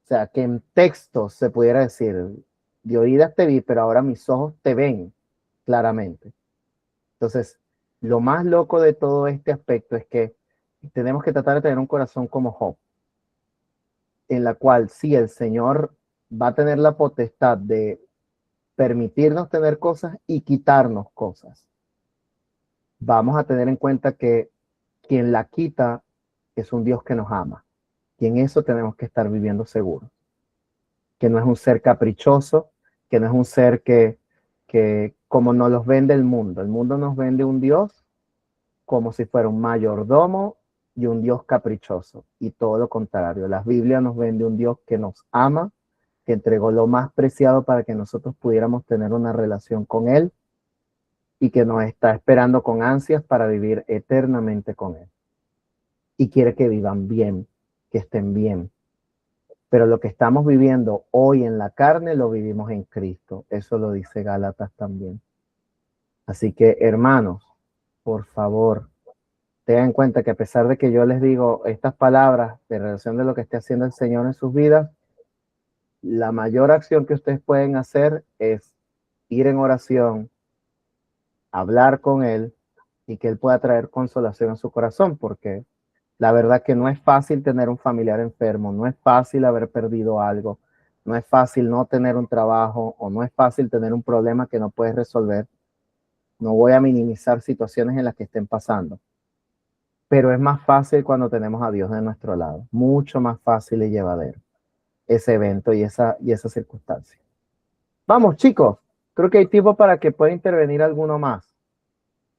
O sea, que en texto se pudiera decir, de oídas te vi, pero ahora mis ojos te ven claramente. Entonces, lo más loco de todo este aspecto es que tenemos que tratar de tener un corazón como Job, en la cual sí, el Señor va a tener la potestad de permitirnos tener cosas y quitarnos cosas. Vamos a tener en cuenta que quien la quita es un Dios que nos ama. Y en eso tenemos que estar viviendo seguros. Que no es un ser caprichoso, que no es un ser que como nos los vende el mundo. El mundo nos vende un Dios como si fuera un mayordomo y un Dios caprichoso. Y todo lo contrario. La Biblia nos vende un Dios que nos ama, que entregó lo más preciado para que nosotros pudiéramos tener una relación con Él y que nos está esperando con ansias para vivir eternamente con Él. y quiere que vivan bien, que estén bien. Pero lo que estamos viviendo hoy en la carne lo vivimos en Cristo. Eso lo dice Gálatas también. Así que, hermanos, por favor, tengan en cuenta que a pesar de que yo les digo estas palabras de relación de lo que esté haciendo el Señor en sus vidas, la mayor acción que ustedes pueden hacer es ir en oración, hablar con Él y que Él pueda traer consolación a su corazón, porque la verdad que no es fácil tener un familiar enfermo, no es fácil haber perdido algo, no es fácil no tener un trabajo o no es fácil tener un problema que no puedes resolver. No voy a minimizar situaciones en las que estén pasando, pero es más fácil cuando tenemos a Dios de nuestro lado, mucho más fácil y llevadero ese evento y esa circunstancia. Vamos, chicos, creo que hay tiempo para que pueda intervenir alguno más.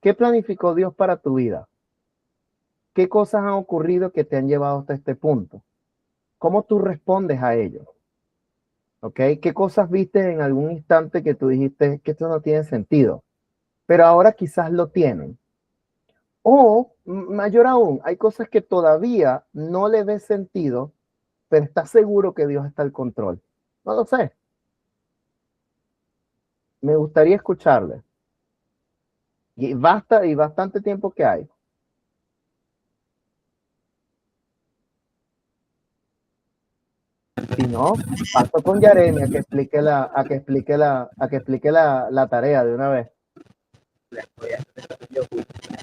¿Qué planificó Dios para tu vida? ¿Qué cosas han ocurrido que te han llevado hasta este punto? ¿Cómo tú respondes a ello? ¿Ok? ¿Qué cosas viste en algún instante que tú dijiste que esto no tiene sentido? Pero ahora quizás lo tienen. O, mayor aún, hay cosas que todavía no le ves sentido, pero estás seguro que Dios está al control. No lo sé. Me gustaría escucharle. Y bastante tiempo que hay. Si no, paso con Yaremi a que explique la tarea de una vez.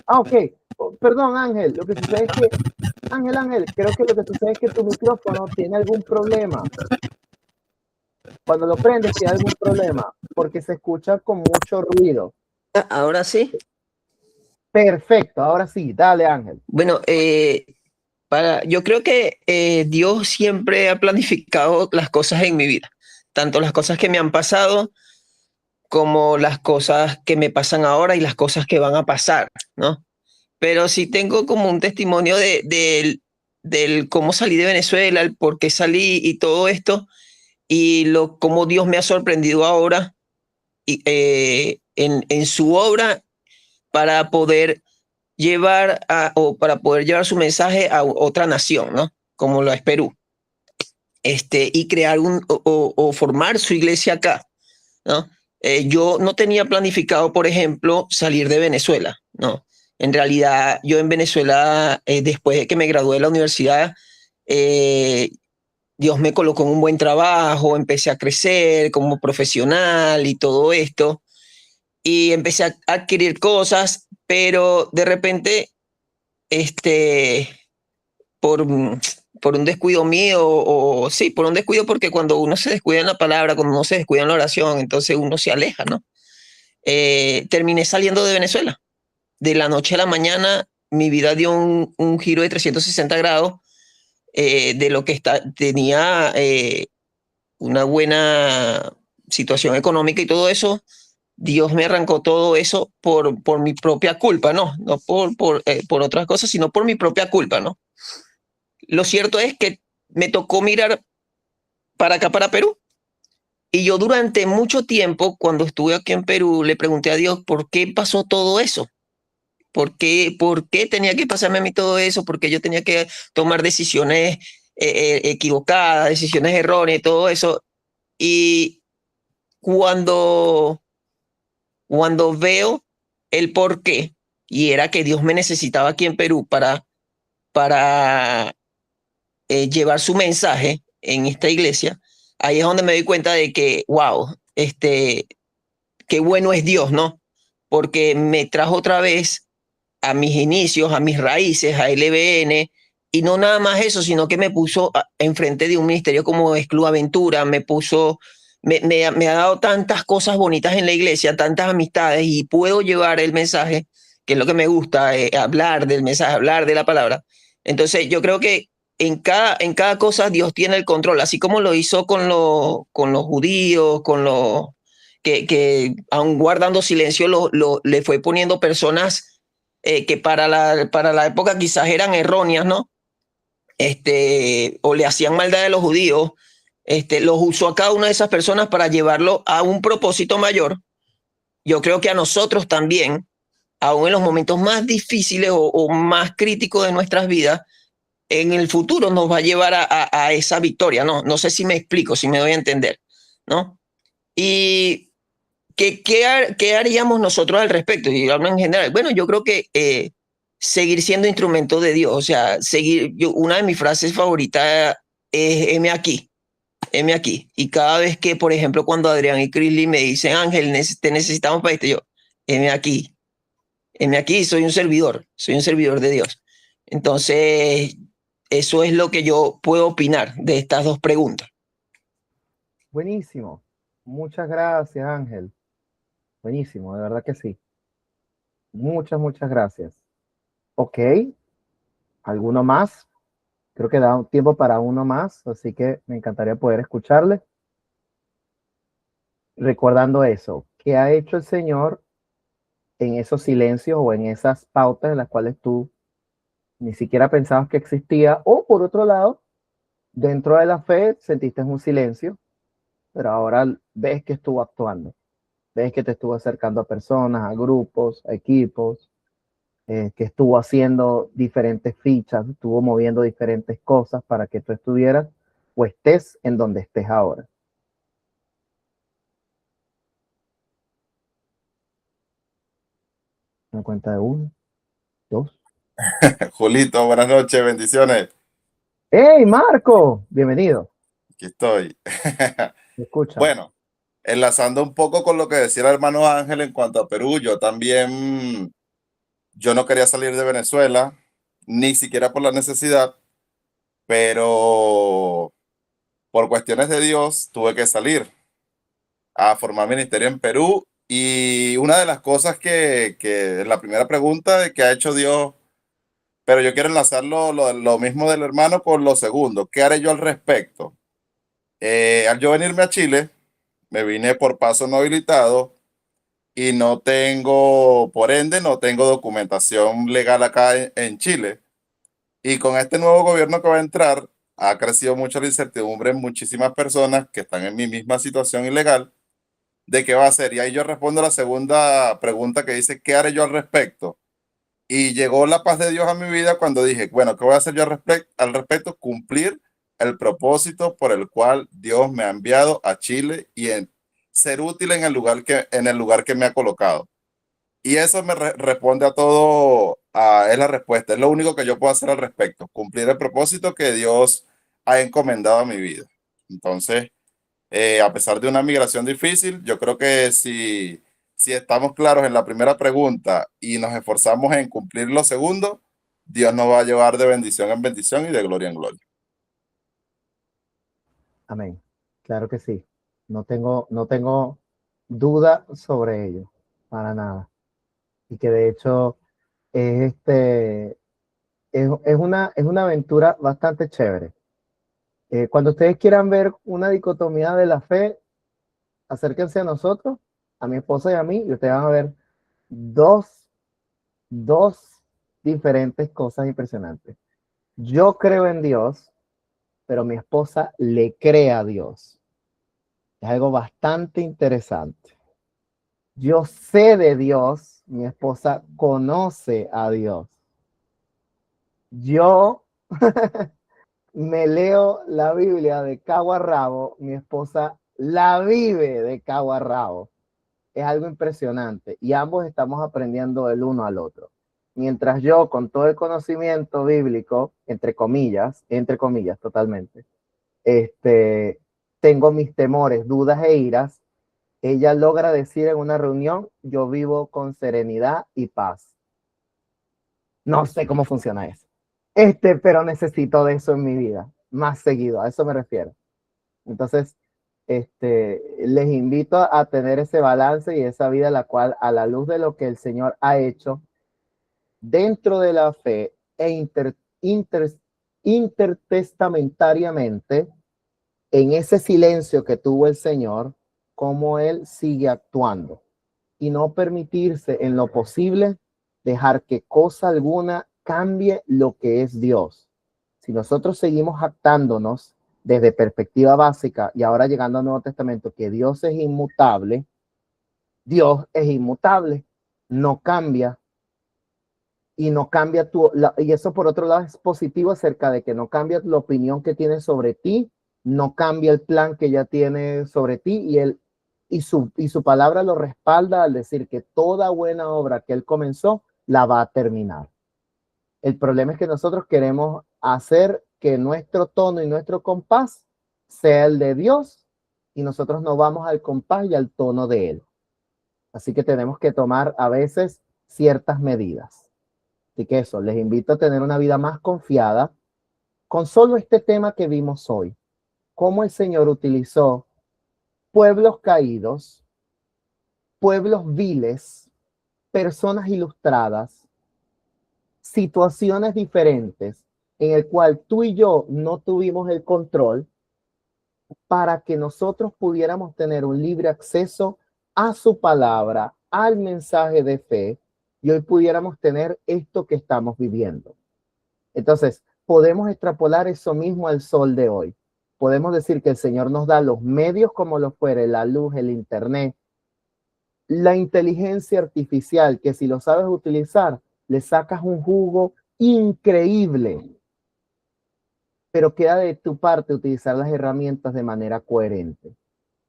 Ah, ok. Perdón, Ángel. Lo que sucede es que, Ángel, creo que lo que sucede es que tu micrófono tiene algún problema. Cuando lo prendes tiene algún problema, porque se escucha con mucho ruido. Ahora sí. Perfecto, ahora sí. Dale, Ángel. Bueno, yo creo que Dios siempre ha planificado las cosas en mi vida, tanto las cosas que me han pasado como las cosas que me pasan ahora y las cosas que van a pasar, ¿no? Pero sí tengo como un testimonio del cómo salí de Venezuela, el por qué salí y todo esto, y cómo Dios me ha sorprendido ahora en su obra para poder para poder llevar su mensaje a otra nación, ¿no? Como lo es Perú. Y crear o formar su iglesia acá, ¿no? Yo no tenía planificado, por ejemplo, salir de Venezuela, ¿no? En realidad, yo en Venezuela, después de que me gradué de la universidad, Dios me colocó en un buen trabajo, empecé a crecer como profesional y todo esto, y empecé a adquirir cosas, pero de repente, por un descuido mío, o sí, por un descuido, porque cuando uno se descuida en la palabra, cuando uno se descuida en la oración, entonces uno se aleja, ¿no? Terminé saliendo de Venezuela. De la noche a la mañana, mi vida dio un giro de 360 grados de lo que tenía una buena situación económica y todo eso. Dios me arrancó todo eso por mi propia culpa, ¿no? No por otras cosas, sino por mi propia culpa, ¿no? Lo cierto es que me tocó mirar para acá, para Perú. Y yo durante mucho tiempo, cuando estuve aquí en Perú, le pregunté a Dios, ¿por qué pasó todo eso? ¿Por qué tenía que pasarme a mí todo eso? ¿Por qué yo tenía que tomar decisiones equivocadas, decisiones erróneas y todo eso? Y cuando veo el por qué, y era que Dios me necesitaba aquí en Perú para llevar su mensaje en esta iglesia, ahí es donde me doy cuenta de que, wow, qué bueno es Dios, ¿no? Porque me trajo otra vez a mis inicios, a mis raíces, a LBN, y no nada más eso, sino que me puso enfrente de un ministerio como es Club Aventura, me ha dado tantas cosas bonitas en la iglesia, tantas amistades, y puedo llevar el mensaje, que es lo que me gusta, hablar del mensaje, hablar de la palabra. Entonces yo creo que en cada cosa Dios tiene el control, así como lo hizo con los judíos, que aun guardando silencio le fue poniendo personas que para la época quizás eran erróneas, ¿no? O le hacían maldad a los judíos, los usó a cada una de esas personas para llevarlo a un propósito mayor. Yo creo que a nosotros también, aún en los momentos más difíciles o más críticos de nuestras vidas, en el futuro nos va a llevar a esa victoria, ¿no? No sé si me explico, si me doy a entender, ¿no? Y ¿qué haríamos nosotros al respecto? Y hablo en general. Bueno, yo creo que seguir siendo instrumento de Dios, o sea, una de mis frases favoritas es heme aquí. Heme aquí. Y cada vez que, por ejemplo, cuando Adrián y Crisley me dicen, Ángel, te necesitamos para esto, yo, heme aquí. Heme aquí, soy un servidor de Dios. Entonces, eso es lo que yo puedo opinar de estas dos preguntas. Buenísimo. Muchas gracias, Ángel. Buenísimo, de verdad que sí. Muchas gracias. Ok, ¿alguno más? Creo que da un tiempo para uno más, así que me encantaría poder escucharle. Recordando eso, ¿qué ha hecho el Señor en esos silencios o en esas pautas en las cuales tú ni siquiera pensabas que existía? O por otro lado, dentro de la fe sentiste un silencio, pero ahora ves que estuvo actuando. Ves que te estuvo acercando a personas, a grupos, a equipos, que estuvo haciendo diferentes fichas, estuvo moviendo diferentes cosas para que tú estuvieras o estés en donde estés ahora. Una cuenta de 1, 2. Julito, buenas noches, bendiciones. ¡Hey, Marco! Bienvenido. Aquí estoy. ¿Me escucha? Bueno, enlazando un poco con lo que decía el hermano Ángel en cuanto a Perú, yo no quería salir de Venezuela, ni siquiera por la necesidad, pero por cuestiones de Dios tuve que salir a formar ministerio en Perú. Y una de las cosas que la primera pregunta de que ha hecho Dios, pero yo quiero enlazarlo lo mismo del hermano con lo segundo. ¿Qué haré yo al respecto? Al yo venirme a Chile, me vine por paso no habilitado y por ende, no tengo documentación legal acá en Chile. Y con este nuevo gobierno que va a entrar, ha crecido mucho la incertidumbre en muchísimas personas que están en mi misma situación ilegal de qué va a hacer. Y ahí yo respondo a la segunda pregunta que dice, ¿qué haré yo al respecto? Y llegó la paz de Dios a mi vida cuando dije, bueno, ¿qué voy a hacer yo al respecto? Cumplir el propósito por el cual Dios me ha enviado a Chile y ser útil en el lugar que me ha colocado. Y eso me responde a todo, es la respuesta, es lo único que yo puedo hacer al respecto, cumplir el propósito que Dios ha encomendado a mi vida. Entonces, a pesar de una migración difícil, yo creo que si estamos claros en la primera pregunta y nos esforzamos en cumplir lo segundo, Dios nos va a llevar de bendición en bendición y de gloria en gloria. Amén. Claro que sí. No tengo duda sobre ello, para nada. Y que de hecho es, es una aventura bastante chévere. Cuando ustedes quieran ver una dicotomía de la fe, acérquense a nosotros, a mi esposa y a mí, y ustedes van a ver dos diferentes cosas impresionantes. Yo creo en Dios, pero mi esposa le cree a Dios. Es algo bastante interesante. Yo sé de Dios, mi esposa conoce a Dios. Yo me leo la Biblia de cabo a rabo, mi esposa la vive de cabo a rabo. Es algo impresionante y ambos estamos aprendiendo el uno al otro. Mientras yo, con todo el conocimiento bíblico, entre comillas totalmente, tengo mis temores, dudas e iras, ella logra decir en una reunión, yo vivo con serenidad y paz. No sé cómo funciona eso. Pero necesito de eso en mi vida, más seguido, a eso me refiero. Entonces, les invito a tener ese balance y esa vida la cual, a la luz de lo que el Señor ha hecho dentro de la fe e intertestamentariamente, en ese silencio que tuvo el Señor, cómo Él sigue actuando y no permitirse en lo posible dejar que cosa alguna cambie lo que es Dios. Si nosotros seguimos jactándonos desde perspectiva básica y ahora llegando al Nuevo Testamento que Dios es inmutable, no cambia. y no cambia y eso por otro lado es positivo acerca de que no cambia la opinión que tiene sobre ti, no cambia el plan que ya tiene sobre ti y su palabra lo respalda al decir que toda buena obra que él comenzó la va a terminar. El problema es que nosotros queremos hacer que nuestro tono y nuestro compás sea el de Dios y nosotros no vamos al compás y al tono de él. Así que tenemos que tomar a veces ciertas medidas. Así que eso, les invito a tener una vida más confiada con solo este tema que vimos hoy. Cómo el Señor utilizó pueblos caídos, pueblos viles, personas ilustradas, situaciones diferentes en el cual tú y yo no tuvimos el control para que nosotros pudiéramos tener un libre acceso a su palabra, al mensaje de fe, y hoy pudiéramos tener esto que estamos viviendo. Entonces, podemos extrapolar eso mismo al sol de hoy. Podemos decir que el Señor nos da los medios como lo fuere, la luz, el internet, la inteligencia artificial, que si lo sabes utilizar, le sacas un jugo increíble. Pero queda de tu parte utilizar las herramientas de manera coherente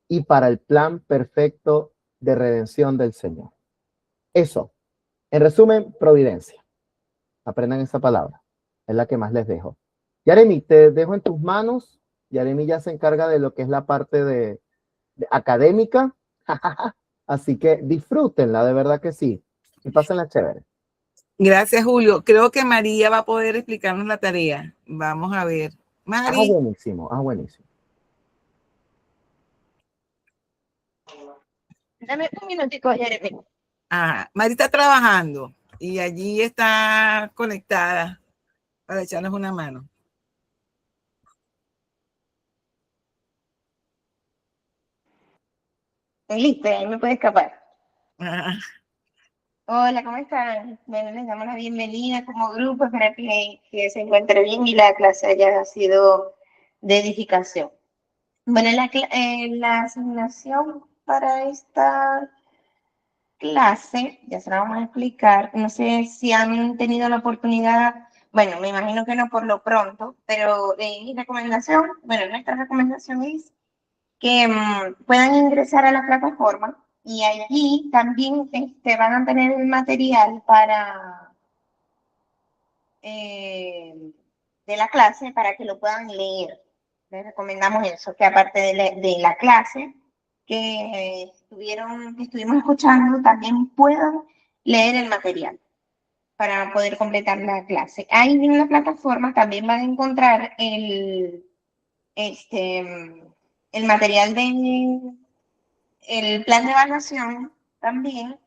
y para el plan perfecto de redención del Señor. Eso, en resumen, providencia. Aprendan esa palabra, es la que más les dejo. Yaremi, te dejo en tus manos. Yaremi ya se encarga de lo que es la parte de académica. Así que disfrútenla, de verdad que sí. Y pásenla chévere. Gracias, Julio. Creo que María va a poder explicarnos la tarea. Vamos a ver. Mari. Buenísimo, buenísimo. Dame un minutico, Jeremy. Mari está trabajando y allí está conectada para echarnos una mano. Listo, ahí me puede escapar. Ajá. Hola, ¿cómo están? Bueno, les damos la bienvenida como grupo, espero que se encuentre bien y la clase haya sido de edificación. Bueno, la asignación para esta clase, ya se la vamos a explicar, no sé si han tenido la oportunidad, bueno, me imagino que no por lo pronto, pero mi recomendación, bueno, nuestra recomendación es que puedan ingresar a la plataforma y allí también van a tener el material de la clase para que lo puedan leer. Les recomendamos eso, que aparte de la clase que estuvimos escuchando, también puedan leer el material para poder completar la clase. Ahí en la plataforma también van a encontrar el material el plan de evaluación también.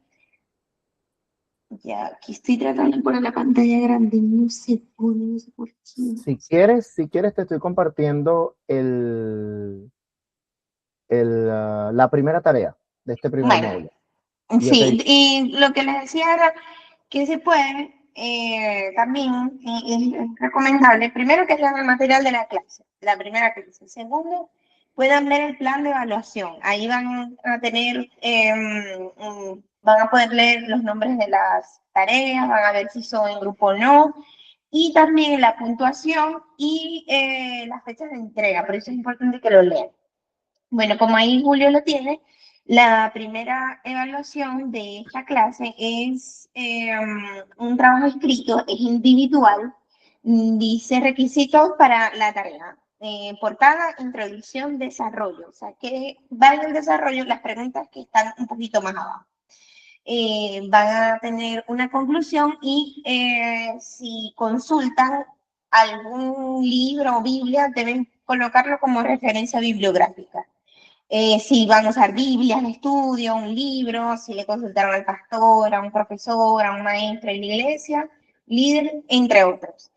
Ya, aquí estoy tratando de poner la pantalla grande, no se pone, no sé por qué. Si quieres, te estoy compartiendo la primera tarea de este primer módulo. Sí, y lo que les decía era que se puede también, es recomendable, primero que lean el material de la clase, la primera clase. Segundo, puedan ver el plan de evaluación. Ahí van a tener, van a poder leer los nombres de las tareas, van a ver si son en grupo o no, y también la puntuación y las fechas de entrega. Por eso es importante que lo lean. Bueno, como ahí Julio lo tiene, la primera evaluación de esta clase es un trabajo escrito, es individual, dice requisitos para la tarea. Portada, introducción, desarrollo. O sea, que va en el desarrollo las preguntas que están un poquito más abajo. Van a tener una conclusión y si consultan algún libro o Biblia, deben colocarlo como referencia bibliográfica. Si van a usar Biblias de estudio, un libro, si le consultaron al pastor, a un profesor, a un maestro en la iglesia, líder, entre otros.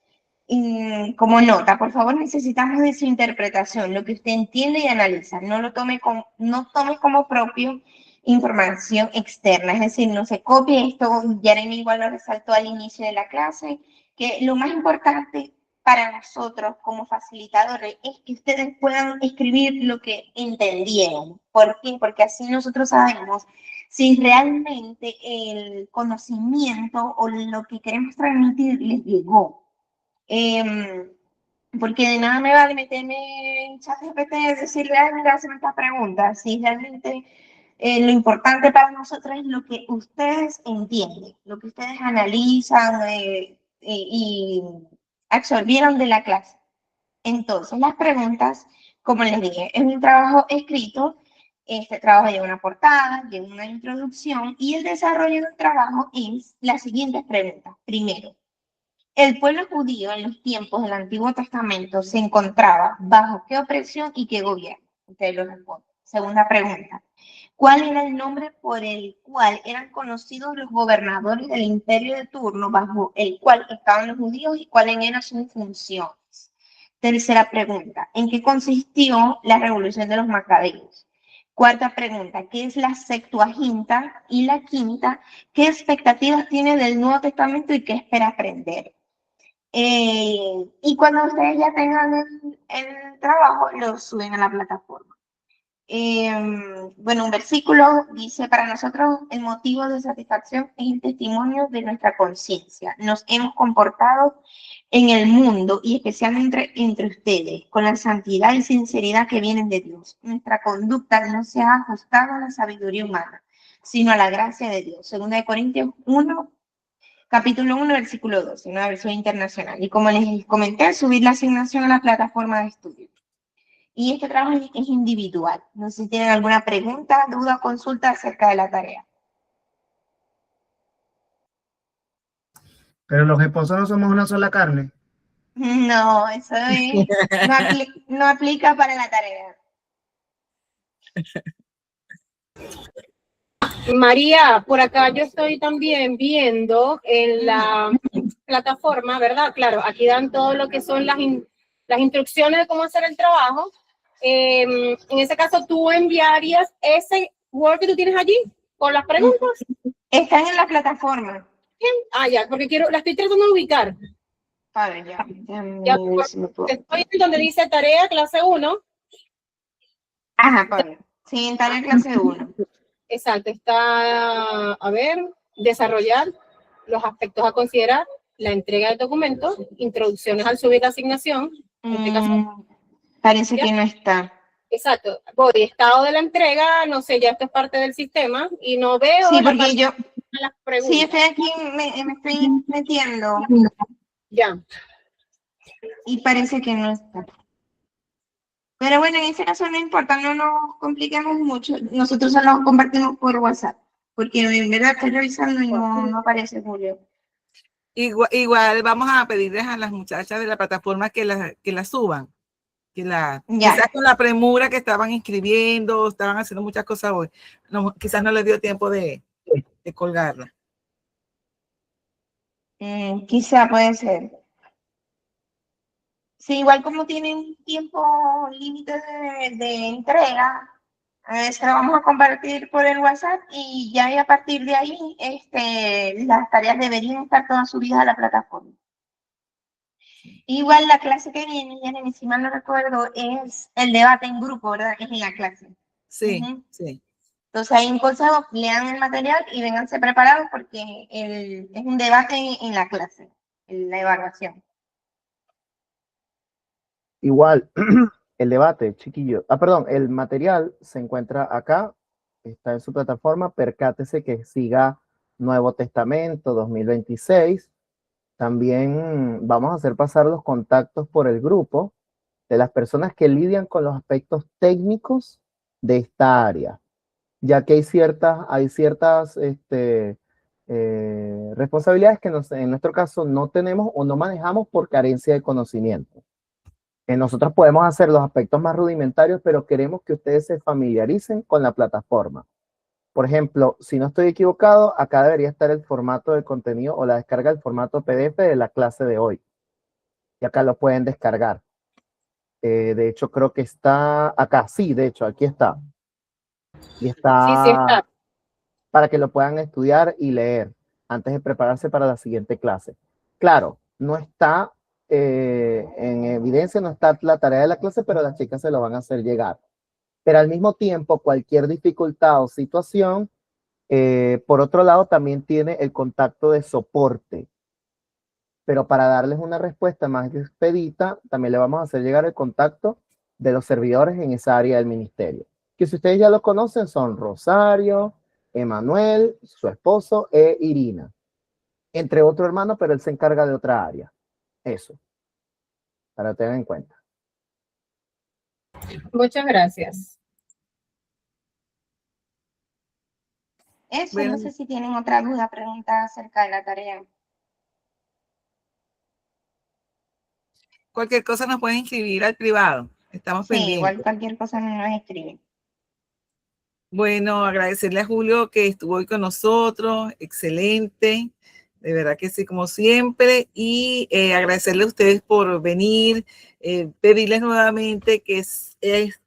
Como nota, por favor, necesitamos de su interpretación, lo que usted entiende y analiza. No tome como propio información externa, es decir, no se copie esto. Jeremy igual lo resaltó al inicio de la clase, que lo más importante para nosotros como facilitadores es que ustedes puedan escribir lo que entendieron. ¿Por qué? Porque así nosotros sabemos si realmente el conocimiento o lo que queremos transmitir les llegó. Porque de nada me vale meterme en ChatGPT y decirle, ay, mira, hazme estas preguntas. Si realmente lo importante para nosotros es lo que ustedes entienden, lo que ustedes analizan y absorbieron de la clase. Entonces, las preguntas, como les dije, es un trabajo escrito. Este trabajo lleva una portada, lleva una introducción y el desarrollo del trabajo es las siguientes preguntas. Primero, ¿el pueblo judío en los tiempos del Antiguo Testamento se encontraba bajo qué opresión y qué gobierno? Ustedes lo responden. Segunda pregunta, ¿cuál era el nombre por el cual eran conocidos los gobernadores del imperio de turno bajo el cual estaban los judíos y cuáles eran sus funciones? Tercera pregunta, ¿en qué consistió la revolución de los macabeos? Cuarta pregunta, ¿qué es la Septuaginta? Y la quinta, ¿qué expectativas tiene del Nuevo Testamento y qué espera aprender? Y cuando ustedes ya tengan el trabajo, lo suben a la plataforma. Bueno, un versículo dice, para nosotros el motivo de satisfacción es el testimonio de nuestra conciencia. Nos hemos comportado en el mundo y especialmente entre ustedes con la santidad y sinceridad que vienen de Dios. Nuestra conducta no se ha ajustado a la sabiduría humana, sino a la gracia de Dios. 2 Corintios 1, capítulo 1, versículo 12, una versión internacional. Y como les comenté, subir la asignación a la plataforma de estudio. Y este trabajo es individual. No sé si tienen alguna pregunta, duda o consulta acerca de la tarea. Pero los esposos no somos una sola carne. No, eso es, no aplica para la tarea. María, por acá yo estoy también viendo en la plataforma, ¿verdad? Claro, aquí dan todo lo que son las instrucciones de cómo hacer el trabajo. En ese caso, ¿tú enviarías ese Word que tú tienes allí con las preguntas? Están en la plataforma. Ah, ya, porque la estoy tratando de ubicar. A ver, ya. Estoy en donde dice tarea, clase 1. Ajá, Pablo. Sí, en tarea clase 1. Exacto, está, a ver, desarrollar los aspectos a considerar, la entrega del documento, introducciones al subir la asignación. En este caso, parece ¿ya? Que no está. Exacto, voy, estado de la entrega, no sé, ya esto es parte del sistema y no veo Sí, la porque parte yo, de las preguntas. sí, estoy aquí, me estoy metiendo. Ya. Y parece que no está. Pero bueno, en ese caso no importa, no nos compliquemos mucho. Nosotros solo lo compartimos por WhatsApp, porque en verdad estoy revisando y no aparece Julio. Igual vamos a pedirles a las muchachas de la plataforma que la suban. Quizás con la premura que estaban inscribiendo, estaban haciendo muchas cosas hoy. No, quizás no les dio tiempo de colgarla. Quizá puede ser. Sí, igual como tienen un tiempo límite de entrega, se lo vamos a compartir por el WhatsApp y ya a partir de ahí las tareas deberían estar todas subidas a la plataforma. Igual la clase que viene, si mal no recuerdo, es el debate en grupo, ¿verdad? Es en la clase. Sí, sí. Entonces ahí en consejo, lean el material y vénganse preparados porque es un debate en la clase, en la evaluación. Igual, el debate, chiquillo. Perdón, el material se encuentra acá, está en su plataforma. Percátese que siga Nuevo Testamento 2026. También vamos a hacer pasar los contactos por el grupo de las personas que lidian con los aspectos técnicos de esta área, ya que hay ciertas responsabilidades que en nuestro caso no tenemos o no manejamos por carencia de conocimiento. Nosotros podemos hacer los aspectos más rudimentarios, pero queremos que ustedes se familiaricen con la plataforma. Por ejemplo, si no estoy equivocado, acá debería estar el formato del contenido o la descarga del formato PDF de la clase de hoy. Y acá lo pueden descargar. De hecho, creo que está acá. Sí, de hecho, aquí está. Y está, Sí, está. Para que lo puedan estudiar y leer antes de prepararse para la siguiente clase. Claro, no está en evidencia, no está la tarea de la clase, pero las chicas se lo van a hacer llegar. Pero al mismo tiempo, cualquier dificultad o situación, por otro lado, también tiene el contacto de soporte. Pero para darles una respuesta más expedita, también le vamos a hacer llegar el contacto de los servidores en esa área del ministerio. Que si ustedes ya lo conocen, son Rosario, Emanuel, su esposo e Irina. Entre otro hermano, pero él se encarga de otra área. Eso, para tener en cuenta. Muchas gracias. Eso, Bueno. no sé si tienen otra duda, pregunta acerca de la tarea. Cualquier cosa nos pueden escribir al privado. Estamos Sí, pendientes. igual cualquier cosa nos escriben. Bueno, agradecerle a Julio que estuvo hoy con nosotros. Excelente. De verdad que sí, como siempre. Y agradecerle a ustedes por venir. Pedirles nuevamente que es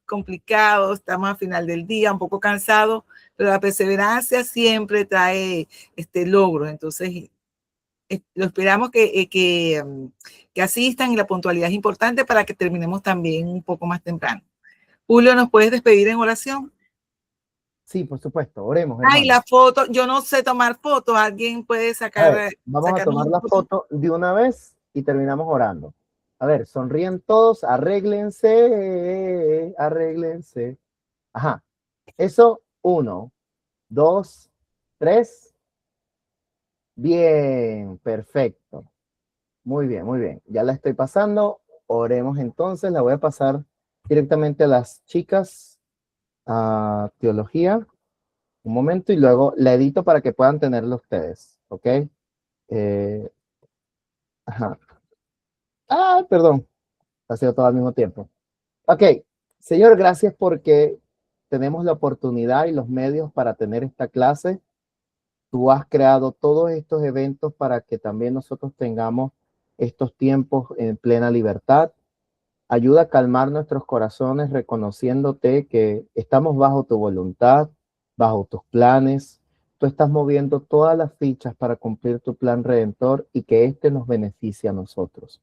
complicado. Estamos al final del día, un poco cansados, pero la perseverancia siempre trae logros. Entonces, lo esperamos que asistan, y la puntualidad es importante para que terminemos también un poco más temprano. Julio, ¿nos puedes despedir en oración? Sí, por supuesto, oremos. Ay, hermanos. la foto, yo no sé tomar fotos, alguien puede A sacar. ver, vamos a sacarnos tomar una la foto de una vez y terminamos orando. A ver, sonríen todos, arréglense, arréglense. Ajá, eso, 1, 2, 3. Bien, perfecto. Muy bien, muy bien. Ya la estoy pasando. Oremos entonces. La voy a pasar directamente a las chicas a teología. Un momento y luego la edito para que puedan tenerlo ustedes. ¿Ok? Ajá. Ah, perdón. Ha sido todo al mismo tiempo. Ok. Señor, gracias porque tenemos la oportunidad y los medios para tener esta clase. Tú has creado todos estos eventos para que también nosotros tengamos estos tiempos en plena libertad. Ayuda a calmar nuestros corazones reconociéndote que estamos bajo tu voluntad, bajo tus planes. Tú estás moviendo todas las fichas para cumplir tu plan redentor y que éste nos beneficie a nosotros.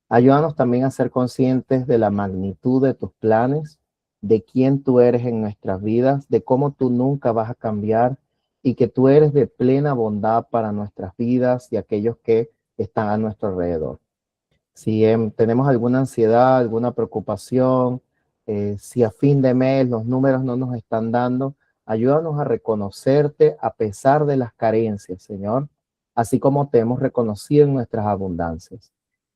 Ayúdanos también a ser conscientes de la magnitud de tus planes, de quién tú eres en nuestras vidas, de cómo tú nunca vas a cambiar y que tú eres de plena bondad para nuestras vidas y aquellos que están a nuestro alrededor. Si tenemos alguna ansiedad, alguna preocupación, si a fin de mes los números no nos están dando, ayúdanos a reconocerte a pesar de las carencias, Señor, así como te hemos reconocido en nuestras abundancias.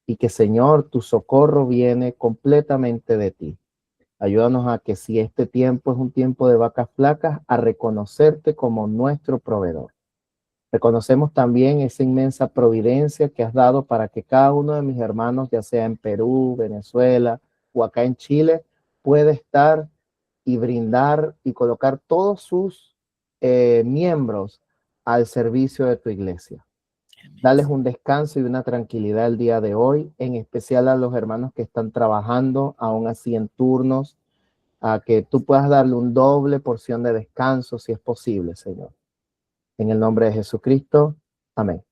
Y que, Señor, tu socorro viene completamente de ti. Ayúdanos a que si este tiempo es un tiempo de vacas flacas, a reconocerte como nuestro proveedor. Reconocemos también esa inmensa providencia que has dado para que cada uno de mis hermanos, ya sea en Perú, Venezuela o acá en Chile, pueda estar y brindar y colocar todos sus miembros al servicio de tu iglesia. Dales un descanso y una tranquilidad el día de hoy, en especial a los hermanos que están trabajando, aún así en turnos, a que tú puedas darle un doble porción de descanso si es posible, Señor. En el nombre de Jesucristo. Amén.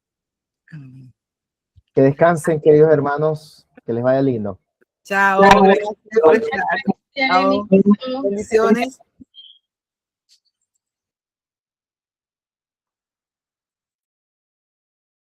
Que descansen, queridos hermanos. Que les vaya lindo. Chao. Gracias por estar. Chao. Bendiciones.